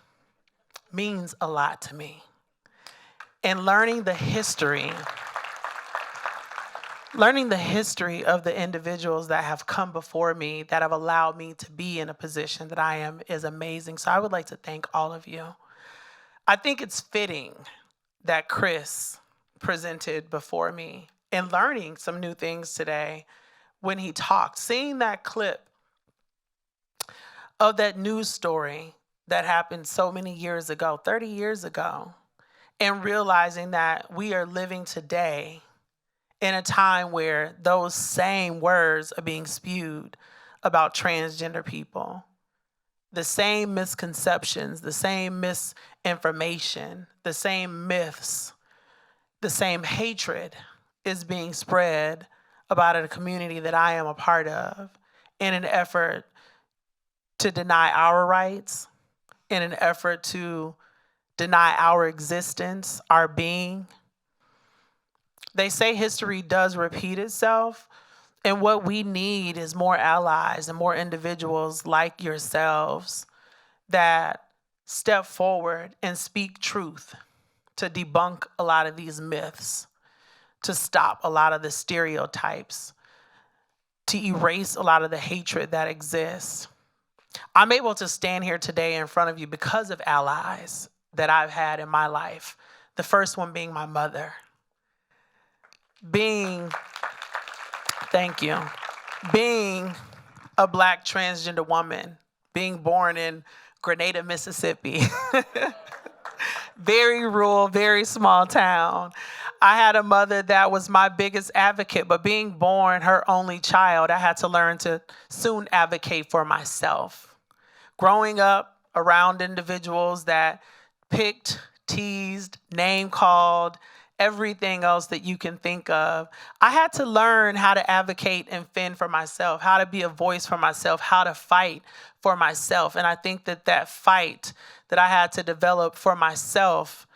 means a lot to me. And learning the history of the individuals that have come before me that have allowed me to be in a position that I am is amazing. So I would like to thank all of you. I think it's fitting that Chris presented before me and learning some new things today when he talked. Seeing that clip of that news story that happened so many years ago, 30 years ago, and realizing that we are living today in a time where those same words are being spewed about transgender people. The same misconceptions, the same misinformation, the same myths, the same hatred is being spread about a community that I am a part of in an effort to deny our rights, in an effort to deny our existence, our being. They say history does repeat itself, and what we need is more allies and more individuals like yourselves that step forward and speak truth to debunk a lot of these myths, to stop a lot of the stereotypes, to erase a lot of the hatred that exists. I'm able to stand here today in front of you because of allies that I've had in my life. The first one being my mother. Thank you. Being a Black transgender woman, being born in Grenada, Mississippi. Very rural, very small town. I had a mother that was my biggest advocate, but being born her only child, I had to learn to soon advocate for myself. Growing up around individuals that picked, teased, name-called, everything else that you can think of, I had to learn how to advocate and fend for myself, how to be a voice for myself, how to fight for myself. And I think that fight that I had to develop for myself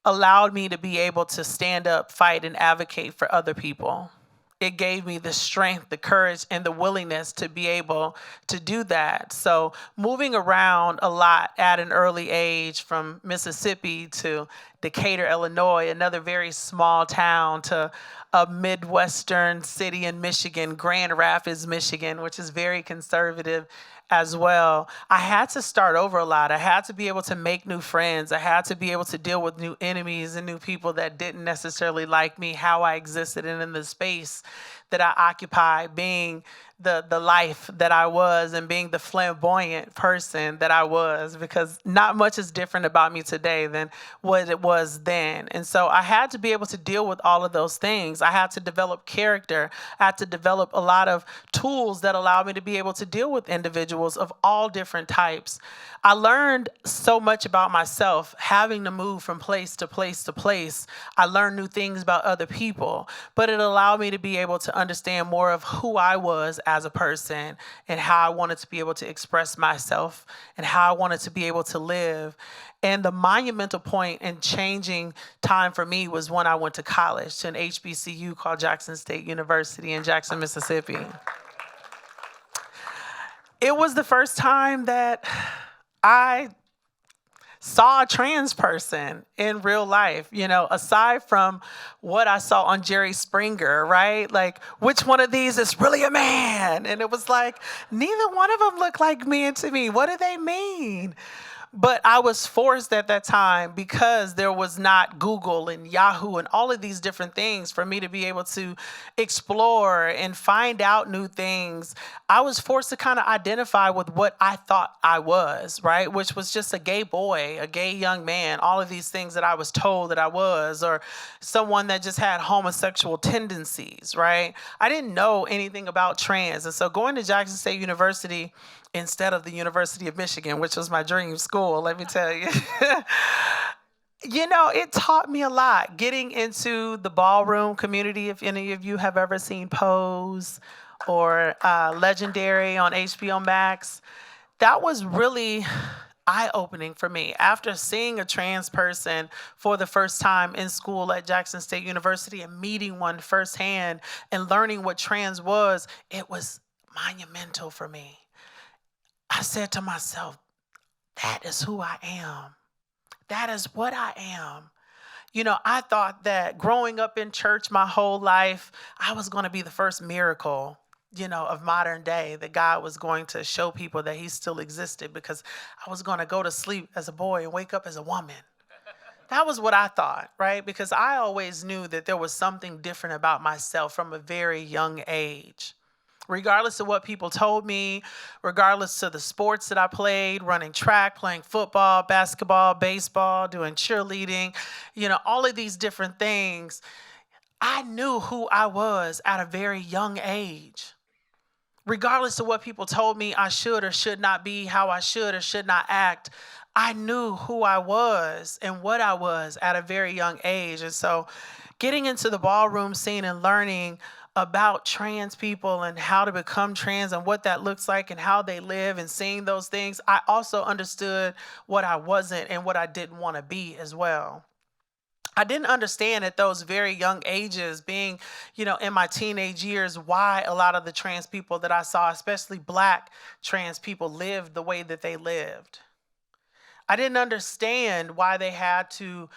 allowed me to be able to stand up, fight, and advocate for other people. It gave me the strength, the courage, and the willingness to be able to do that. So moving around a lot at an early age, from Mississippi to Decatur, Illinois, another very small town, to a Midwestern city in Michigan, Grand Rapids, Michigan, which is very conservative as well. I had to start over a lot. I had to be able to make new friends. I had to be able to deal with new enemies and new people that didn't necessarily like me, how I existed, and in the space that I occupied, being the life that I was and being the flamboyant person that I was, because not much is different about me today than what it was then. And so I had to be able to deal with all of those things. I had to develop character. I had to develop a lot of tools that allowed me to be able to deal with individuals of all different types. I learned so much about myself having to move from place to place to place. I learned new things about other people, but it allowed me to be able to understand more of who I was as a person and how I wanted to be able to express myself and how I wanted to be able to live. And the monumental point in changing time for me was when I went to college, to an HBCU called Jackson State University in Jackson, Mississippi. It was the first time that I saw a trans person in real life, you know, aside from what I saw on Jerry Springer, right? Like, which one of these is really a man? And it was like, neither one of them look like men to me. What do they mean? But I was forced at that time, because there was not Google and Yahoo and all of these different things for me to be able to explore and find out new things. I was forced to kind of identify with what I thought I was, right? Which was just a gay boy, a gay young man, all of these things that I was told that I was, or someone that just had homosexual tendencies, right? I didn't know anything about trans. And so going to Jackson State University instead of the University of Michigan, which was my dream school, let me tell you. You know, it taught me a lot. Getting into the ballroom community, if any of you have ever seen Pose or Legendary on HBO Max, that was really eye-opening for me. After seeing a trans person for the first time in school at Jackson State University and meeting one firsthand and learning what trans was, it was monumental for me. I said to myself, that is who I am. That is what I am. You know, I thought that growing up in church my whole life, I was going to be the first miracle, you know, of modern day, that God was going to show people that he still existed, because I was going to go to sleep as a boy and wake up as a woman. That was what I thought, right? Because I always knew that there was something different about myself from a very young age. Regardless of what people told me, regardless of the sports that I played, running track, playing football, basketball, baseball, doing cheerleading, all of these different things, I knew who I was at a very young age. Regardless of what people told me I should or should not be, how I should or should not act, I knew who I was and what I was at a very young age. And so getting into the ballroom scene and learning about trans people and how to become trans and what that looks like and how they live and seeing those things, I also understood what I wasn't and what I didn't want to be as well. I didn't understand at those very young ages, being, in my teenage years, why a lot of the trans people that I saw, especially Black trans people, lived the way that they lived. I didn't understand why they had to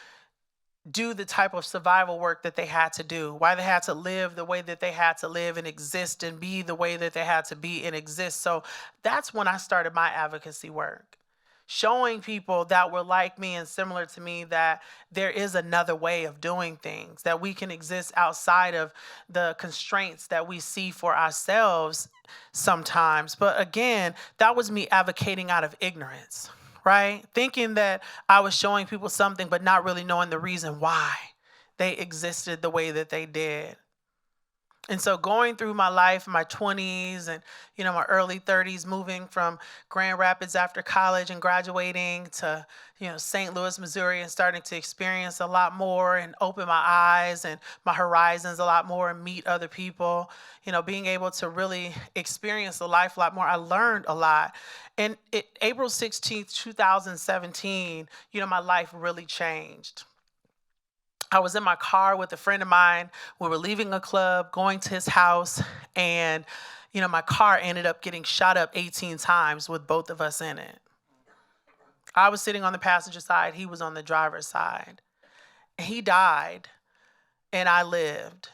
do the type of survival work that they had to do, why they had to live the way that they had to live and exist and be the way that they had to be and exist. So that's when I started my advocacy work, showing people that were like me and similar to me that there is another way of doing things, that we can exist outside of the constraints that we see for ourselves sometimes. But again, that was me advocating out of ignorance, right? Thinking that I was showing people something, but not really knowing the reason why they existed the way that they did. And so going through my life, my 20s and, my early 30s, moving from Grand Rapids after college and graduating to, St. Louis, Missouri, and starting to experience a lot more and open my eyes and my horizons a lot more and meet other people, being able to really experience the life a lot more, I learned a lot. And April 16th, 2017, my life really changed. I was in my car with a friend of mine. We were leaving a club, going to his house, and, my car ended up getting shot up 18 times with both of us in it. I was sitting on the passenger side. He was on the driver's side. He died, and I lived.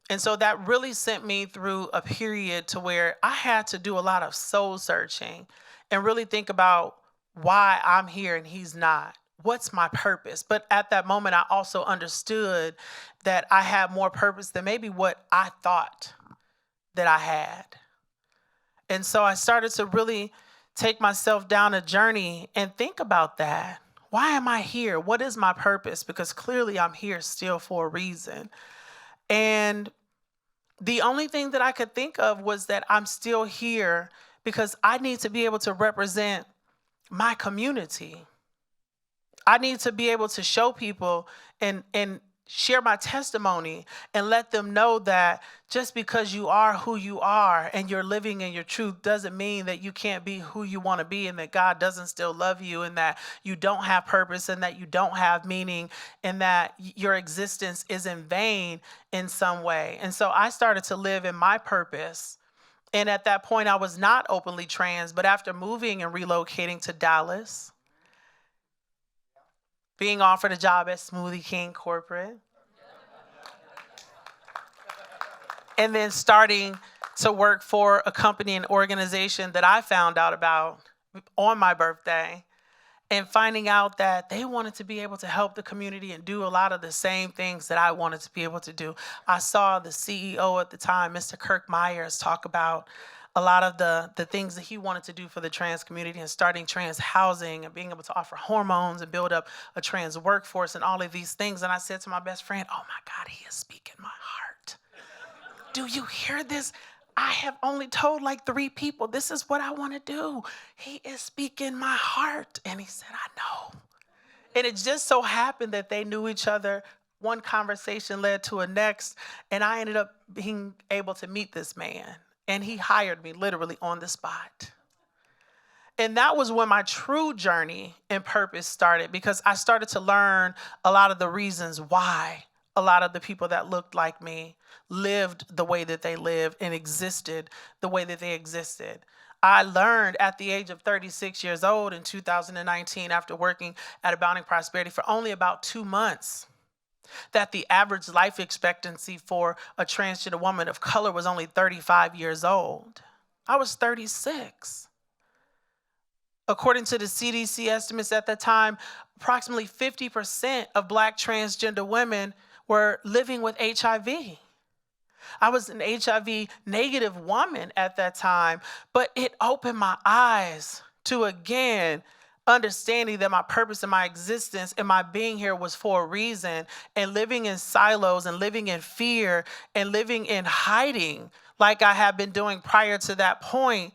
And so that really sent me through a period to where I had to do a lot of soul searching and really think about why I'm here and he's not. What's my purpose? But at that moment, I also understood that I had more purpose than maybe what I thought that I had. And so I started to really take myself down a journey and think about that. Why am I here? What is my purpose? Because clearly I'm here still for a reason. And the only thing that I could think of was that I'm still here because I need to be able to represent my community. I need to be able to show people and share my testimony and let them know that just because you are who you are and you're living in your truth doesn't mean that you can't be who you want to be and that God doesn't still love you and that you don't have purpose and that you don't have meaning and that your existence is in vain in some way. And so I started to live in my purpose. And at that point, I was not openly trans, but after moving and relocating to Dallas, being offered a job at Smoothie King Corporate, and then starting to work for a company and organization that I found out about on my birthday, and finding out that they wanted to be able to help the community and do a lot of the same things that I wanted to be able to do. I saw the CEO at the time, Mr. Kirk Myers, talk about a lot of the things that he wanted to do for the trans community and starting trans housing and being able to offer hormones and build up a trans workforce and all of these things. And I said to my best friend, oh my God, he is speaking my heart. Do you hear this? I have only told like 3 people, this is what I want to do. He is speaking my heart. And he said, I know. And it just so happened that they knew each other. One conversation led to a next, and I ended up being able to meet this man. And he hired me literally on the spot. And that was when my true journey and purpose started, because I started to learn a lot of the reasons why a lot of the people that looked like me lived the way that they lived and existed the way that they existed. I learned at the age of 36 years old in 2019, after working at Abounding Prosperity for only about 2 months, that the average life expectancy for a transgender woman of color was only 35 years old. I was 36. According to the CDC estimates at that time, approximately 50% of Black transgender women were living with HIV. I was an HIV negative woman at that time, but it opened my eyes to, again, understanding that my purpose and my existence and my being here was for a reason, and living in silos and living in fear and living in hiding like I had been doing prior to that point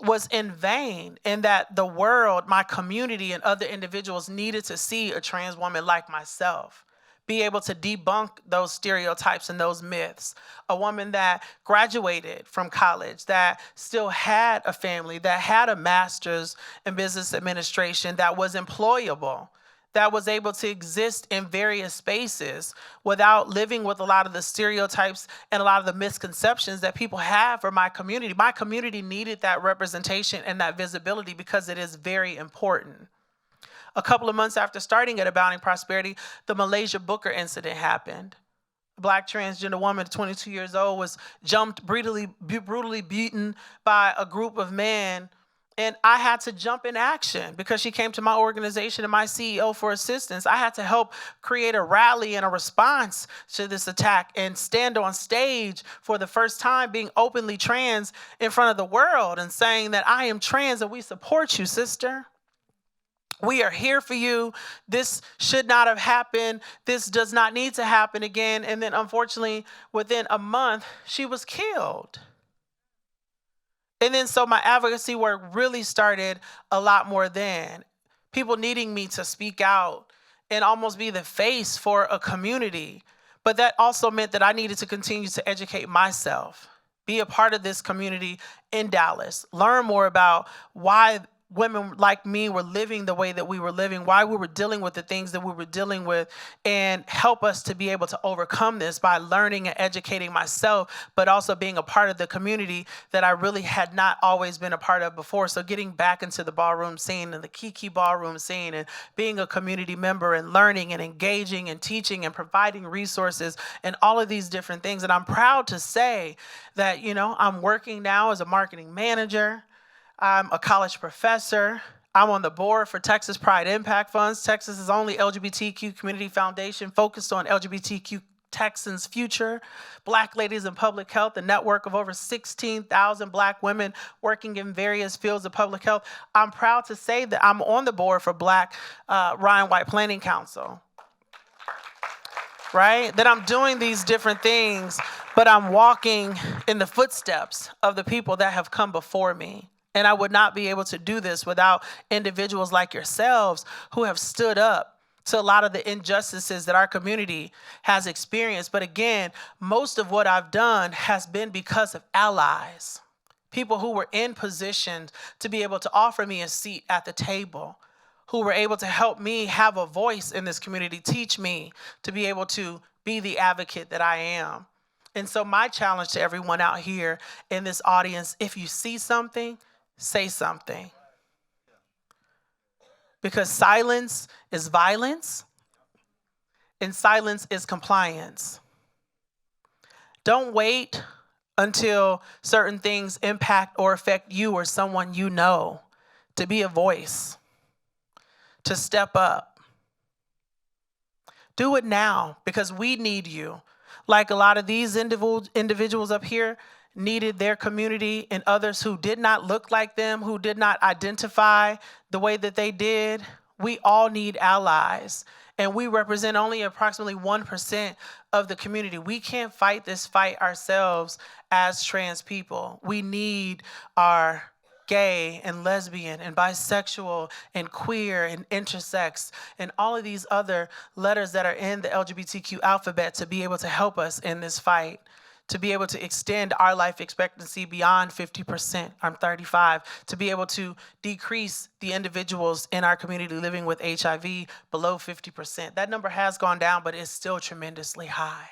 was in vain, and that the world, my community, and other individuals needed to see a trans woman like myself, be able to debunk those stereotypes and those myths. A woman that graduated from college, that still had a family, that had a master's in business administration, that was employable, that was able to exist in various spaces without living with a lot of the stereotypes and a lot of the misconceptions that people have for my community. My community needed that representation and that visibility because it is very important. A couple of months after starting at Abounding Prosperity, the Malaysia Booker incident happened. A Black transgender woman, 22 years old, was brutally beaten by a group of men. And I had to jump in action because she came to my organization and my CEO for assistance. I had to help create a rally and a response to this attack and stand on stage for the first time being openly trans in front of the world and saying that I am trans and we support you, sister. We are here for you. This should not have happened. This does not need to happen again. And then unfortunately, within a month, she was killed. And then so my advocacy work really started a lot more then. People needing me to speak out and almost be the face for a community. But that also meant that I needed to continue to educate myself, be a part of this community in Dallas, learn more about why women like me were living the way that we were living, why we were dealing with the things that we were dealing with, and help us to be able to overcome this by learning and educating myself, but also being a part of the community that I really had not always been a part of before. So getting back into the ballroom scene and the Kiki ballroom scene and being a community member and learning and engaging and teaching and providing resources and all of these different things. And I'm proud to say that, I'm working now as a marketing manager. I'm a college professor. I'm on the board for Texas Pride Impact Funds, Texas's only LGBTQ community foundation focused on LGBTQ Texans' future. Black Ladies in Public Health, a network of over 16,000 Black women working in various fields of public health. I'm proud to say that I'm on the board for Black Ryan White Planning Council. Right? That I'm doing these different things, but I'm walking in the footsteps of the people that have come before me. And I would not be able to do this without individuals like yourselves who have stood up to a lot of the injustices that our community has experienced. But again, most of what I've done has been because of allies, people who were in position to be able to offer me a seat at the table, who were able to help me have a voice in this community, teach me to be able to be the advocate that I am. And so my challenge to everyone out here in this audience, if you see something, say something. Because silence is violence, and silence is compliance. Don't wait until certain things impact or affect you or someone you know to be a voice, to step up. Do it now, because we need you. Like a lot of these individuals up here needed their community and others who did not look like them, who did not identify the way that they did. We all need allies, and we represent only approximately 1% of the community. We can't fight this fight ourselves as trans people. We need our gay and lesbian and bisexual and queer and intersex and all of these other letters that are in the LGBTQ alphabet to be able to help us in this fight, to be able to extend our life expectancy beyond 50%, I'm 35, to be able to decrease the individuals in our community living with HIV below 50%. That number has gone down, but it's still tremendously high.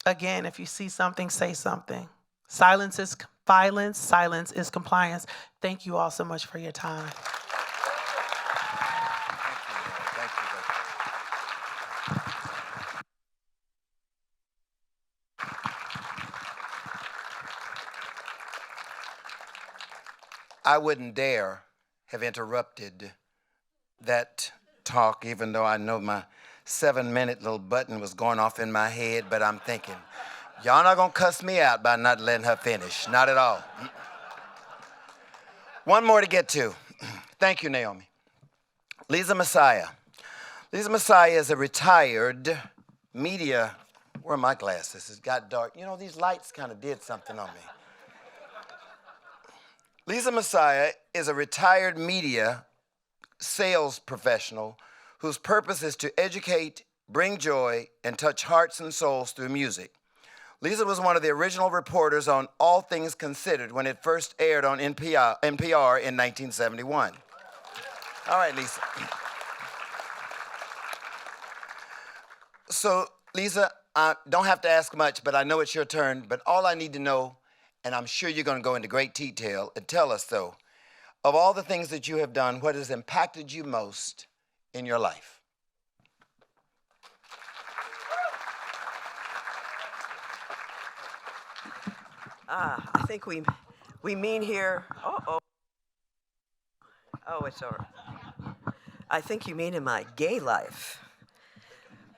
Again, if you see something, say something. Silence is violence, silence is compliance. Thank you all so much for your time. I wouldn't dare have interrupted that talk, even though I know my 7-minute little button was going off in my head, but I'm thinking, Y'all not gonna cuss me out by not letting her finish. Not at all. One more to get to. Thank you, Naomi. Lisa Messiah. Lisa Messiah is a retired media. Where are my glasses? It got dark. You know, these lights kind of did something on me. Lisa Messiah is a retired media sales professional whose purpose is to educate, bring joy, and touch hearts and souls through music. Lisa was one of the original reporters on All Things Considered when it first aired on NPR in 1971. All right, Lisa. So, Lisa, I don't have to ask much, but I know it's your turn. But all I need to know, and I'm sure you're going to go into great detail, and tell us, though, of all the things that you have done, what has impacted you most in your life? I think we mean here. Oh, it's all right. I think you mean in my gay life.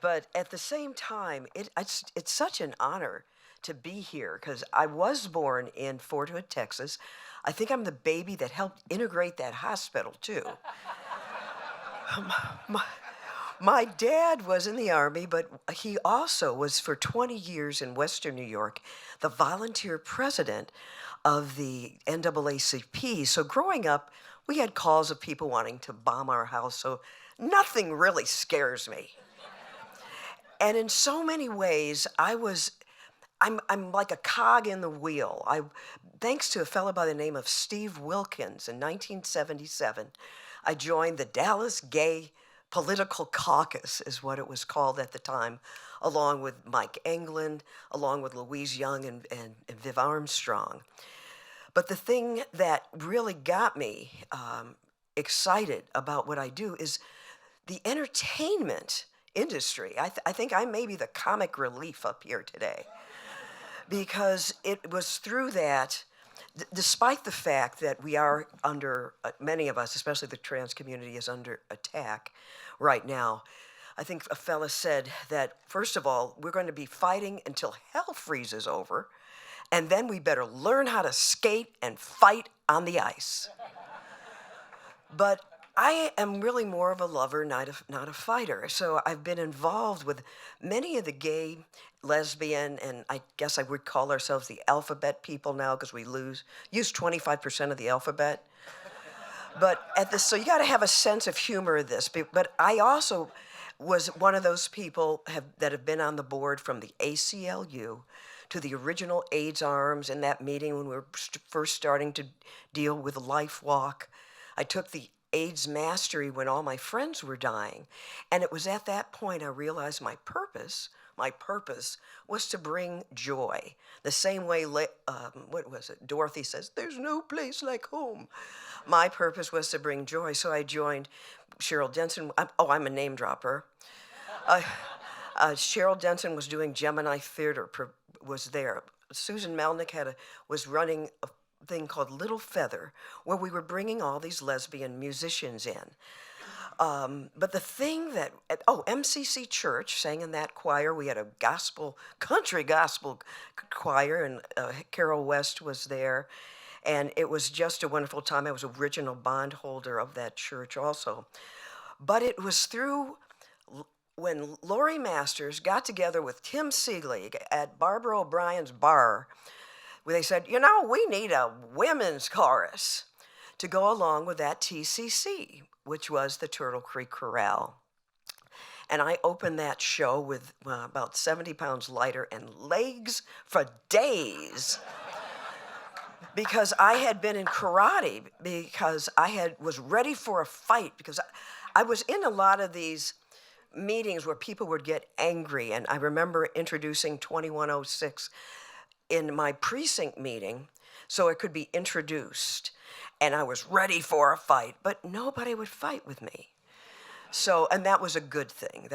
But at the same time, it's such an honor to be here because I was born in Fort Hood, Texas. I think I'm the baby that helped integrate that hospital too. My dad was in the Army, but he also was for 20 years in Western New York, the volunteer president of the NAACP. So growing up, we had calls of people wanting to bomb our house, so nothing really scares me. And in so many ways, I'm like a cog in the wheel. Thanks to a fellow by the name of Steve Wilkins in 1977, I joined the Dallas Gay Political Caucus, is what it was called at the time, along with Mike England, along with Louise Young and Viv Armstrong. But the thing that really got me excited about what I do is the entertainment industry. I think I may be the comic relief up here today, because it was through that, despite the fact that we are under, many of us, especially the trans community, is under attack right now. I think a fella said that, first of all, we're going to be fighting until hell freezes over, and then we better learn how to skate and fight on the ice. But I am really more of a lover, not a fighter. So I've been involved with many of the gay, lesbian, and I guess I would call ourselves the alphabet people now because we use 25% of the alphabet. But so you got to have a sense of humor of this. But I also was one of those people that have been on the board from the ACLU to the original AIDS Arms in that meeting when we were first starting to deal with Life Walk. I took the AIDS mastery when all my friends were dying. And it was at that point I realized my purpose was to bring joy. The same way, Dorothy says, there's no place like home. My purpose was to bring joy. So I joined Cheryl Denson. I'm a name dropper. Cheryl Denson was doing Gemini Theater, was there. Susan Melnick was running a thing called Little Feather, where we were bringing all these lesbian musicians in. But the thing that, MCC Church sang in that choir. We had a country gospel choir, and Carol West was there. And it was just a wonderful time. I was original bondholder of that church also. But it was through when Laurie Masters got together with Tim Siegley at Barbara O'Brien's bar, where they said, we need a women's chorus to go along with that TCC, which was the Turtle Creek Chorale. And I opened that show with about 70 pounds lighter and legs for days. Because I had been in karate, because was ready for a fight, because I was in a lot of these meetings where people would get angry. And I remember introducing 2106 in my precinct meeting so it could be introduced. And I was ready for a fight, but nobody would fight with me. And that was a good thing.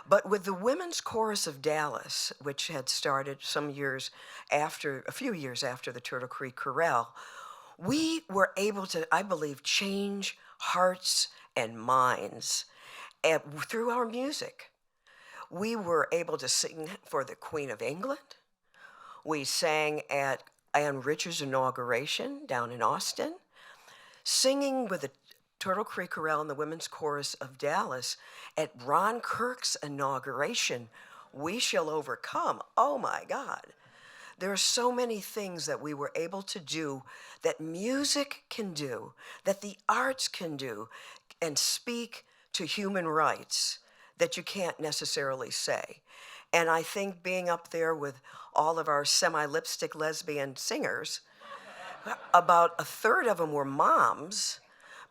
But with the Women's Chorus of Dallas, which had started a few years after the Turtle Creek Chorale, we were able to, I believe, change hearts and minds through our music. We were able to sing for the Queen of England. We sang at Ann Richards' inauguration down in Austin, singing with the Turtle Creek Chorale and the Women's Chorus of Dallas at Ron Kirk's inauguration. We Shall Overcome. Oh my God. There are so many things that we were able to do, that music can do, that the arts can do, and speak to human rights that you can't necessarily say. And I think being up there with all of our semi-lipstick lesbian singers, about a third of them were moms,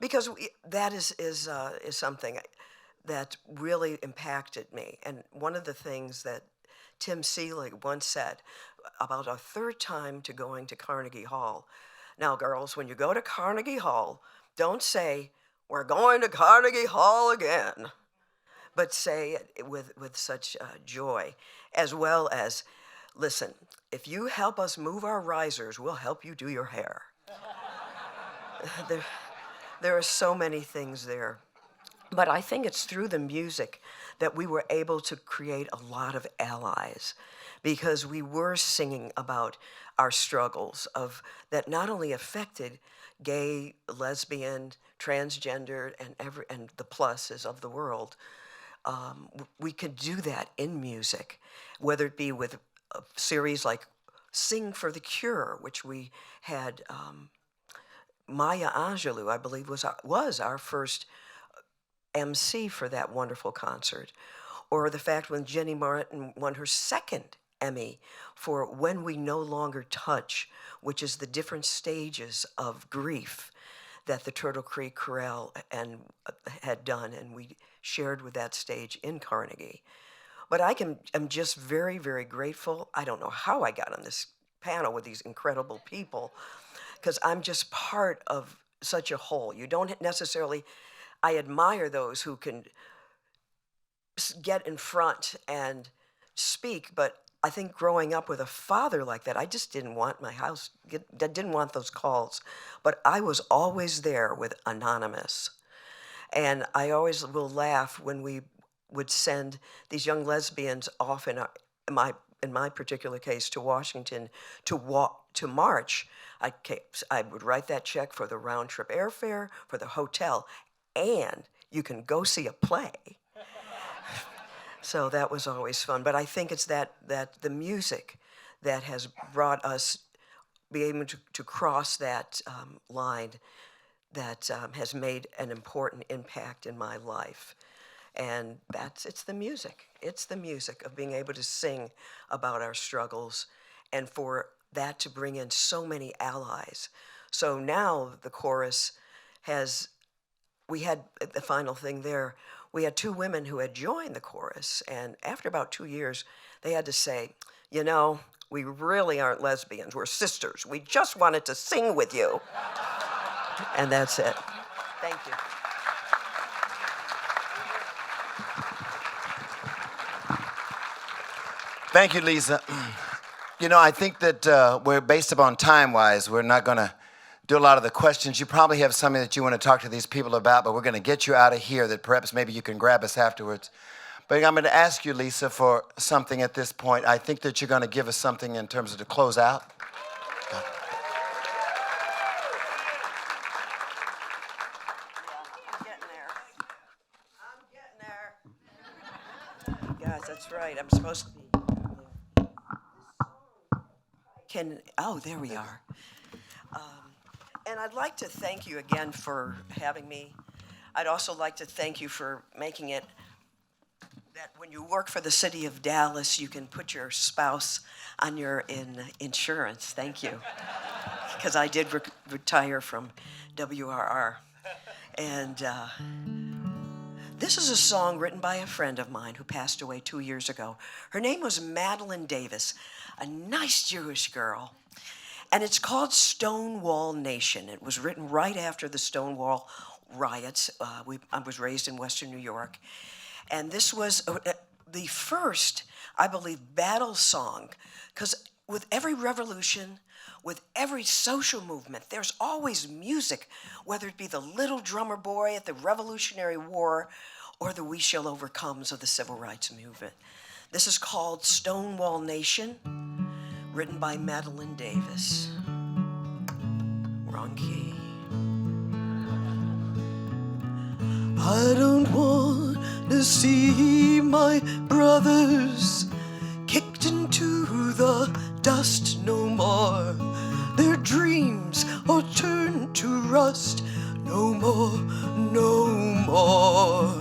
because that is something that really impacted me. And one of the things that Tim Seelig once said about a third time to going to Carnegie Hall. Now, girls, when you go to Carnegie Hall, don't say, "We're going to Carnegie Hall again," but say it with such joy, as well as, "Listen, if you help us move our risers, we'll help you do your hair." There are so many things there. But I think it's through the music that we were able to create a lot of allies, because we were singing about our struggles that not only affected gay, lesbian, transgendered, and the pluses of the world. We could do that in music, whether it be with a series like Sing for the Cure, which we had Maya Angelou, I believe, was our first MC for that wonderful concert. Or the fact when Jenny Martin won her second Emmy for When We No Longer Touch, which is the different stages of grief that the Turtle Creek Chorale had done, and we shared with that stage in Carnegie. But I'm just very, very grateful. I don't know how I got on this panel with these incredible people, because I'm just part of such a whole. You don't necessarily, I admire those who can get in front and speak, but I think growing up with a father like that, I just didn't want my house, I didn't want those calls. But I was always there with Anonymous. And I always will laugh when we would send these young lesbians off in my particular case to Washington to march. I would write that check for the round trip airfare, for the hotel, and you can go see a play. So that was always fun. But I think it's that the music that has brought us be able to cross that line that has made an important impact in my life. And it's the music. It's the music of being able to sing about our struggles, and for that to bring in so many allies. So now the chorus we had the final thing there, we had 2 women who had joined the chorus, and after about 2 years, they had to say, "You know, we really aren't lesbians, we're sisters. We just wanted to sing with you." And that's it. Thank you. Thank you, Lisa. You know, I think that we're based upon time-wise, we're not going to do a lot of the questions. You probably have something that you want to talk to these people about, but we're going to get you out of here that perhaps maybe you can grab us afterwards. But I'm going to ask you, Lisa, for something at this point. I think that you're going to give us something in terms of to close out. Guys, that's right. I'm supposed to be. Oh, there we are. And I'd like to thank you again for having me. I'd also like to thank you for making it that when you work for the city of Dallas, you can put your spouse on your insurance. Thank you. Because I did retire from WRR. And this is a song written by a friend of mine who passed away 2 years ago. Her name was Madeline Davis, a nice Jewish girl. And it's called Stonewall Nation. It was written right after the Stonewall riots. I was raised in Western New York. And this was the first, I believe, battle song. Because with every revolution, with every social movement, there's always music, whether it be the little drummer boy at the Revolutionary War or the We Shall Overcomes of the civil rights movement. This is called Stonewall Nation, written by Madeline Davis. Wrong key. I don't want to see my brothers kicked into the dust no more. Their dreams are turned to rust no more, no more,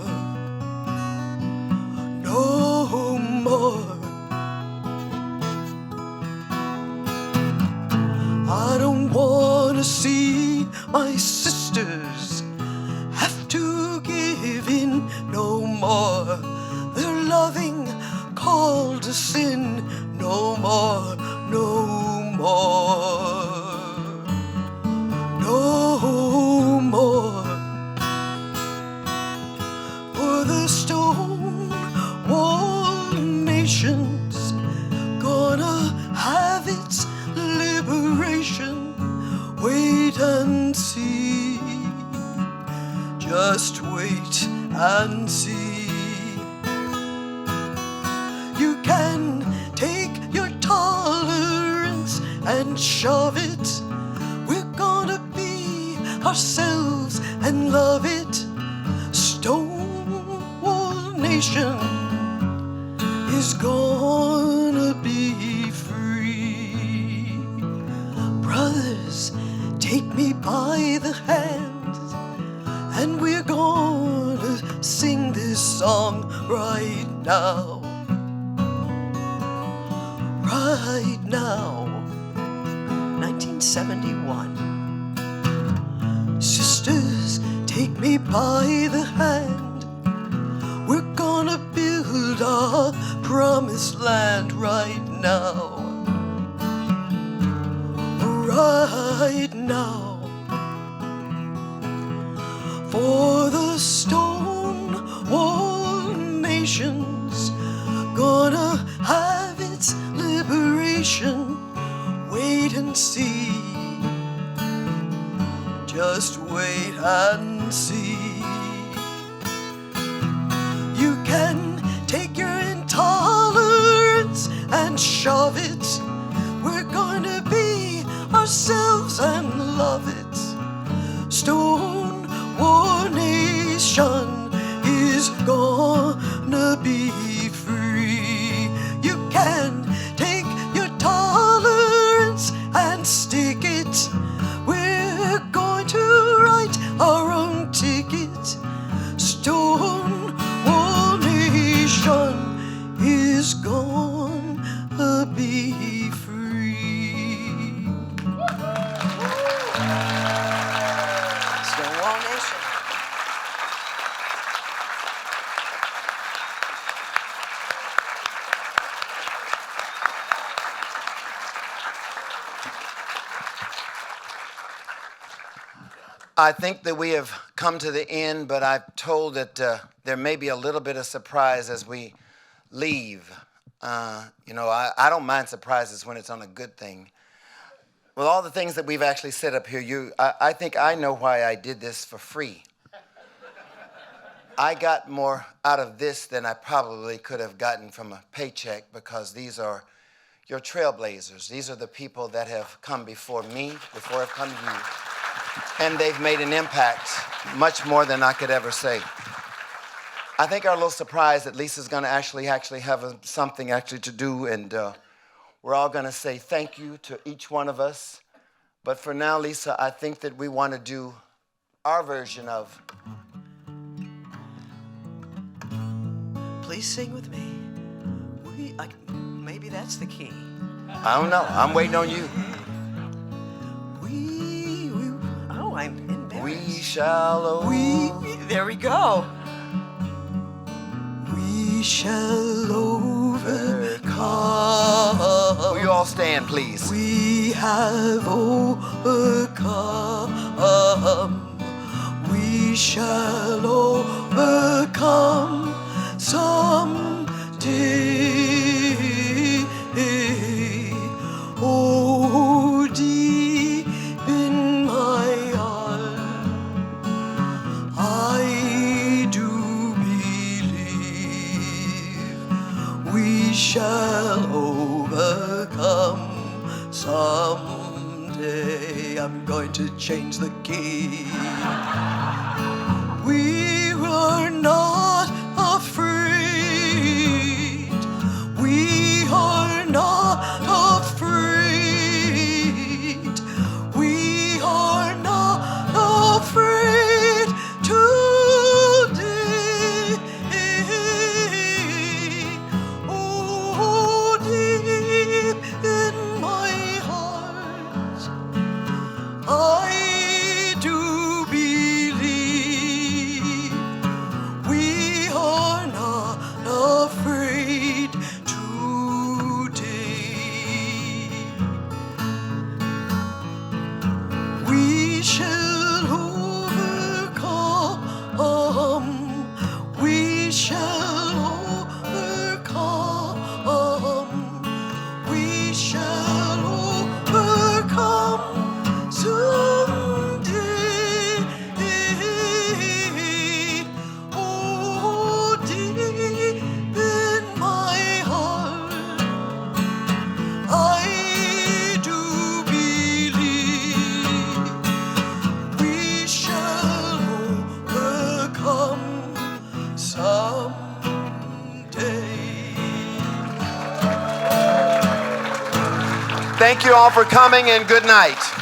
no more. I don't want to see my sisters have to give in no more. Their loving call to sin no more, no more, no more. For the Stonewall Nation's gonna have its liberation. Wait and see. Just wait and see. You can take your tolerance and shove it. We're gonna be ourselves and love it. Stonewall Nation is gonna be free. Brothers, take me by the hand, and we're gonna sing this song right now. Right now. 1971. Sisters, take me by the hand. We're gonna build our promised land right now. Right now. For the Stonewall Nation's gonna have its liberation. Wait and see. Just wait and see. You can take your intolerance and shove it. We're gonna be ourselves and love it. Stonewall Nation is gonna be free. You can take your tolerance and stick it. We're going to write our own ticket. Stonewall Nation is gonna be free. Stonewall Nation. I think that we have come to the end, but I'm told that there may be a little bit of surprise as we leave. I don't mind surprises when it's on a good thing. With all the things that we've actually set up here, I think I know why I did this for free. I got more out of this than I probably could have gotten from a paycheck, because these are your trailblazers. These are the people that have come before me, before I've come to you. And they've made an impact much more than I could ever say. I think our little surprise that Lisa's going to actually have something to do, and we're all going to say thank you to each one of us. But for now, Lisa, I think that we want to do our version of Please sing with me. Maybe that's the key. I don't know. I'm waiting on you. I'm embarrassed. We shall there we go. We shall overcome. Will you all stand, please? We have overcome. We shall overcome someday. Oh, deep in my heart, I do believe I'm going to change the key. We are not afraid. We are not afraid. We are not afraid today. Oh, deep in my heart, I do believe we are not afraid today. We shall overcome. We shall overcome. We shall overcome someday. Oh, deep in my heart, I do believe we shall overcome someday. Thank you all for coming, and good night.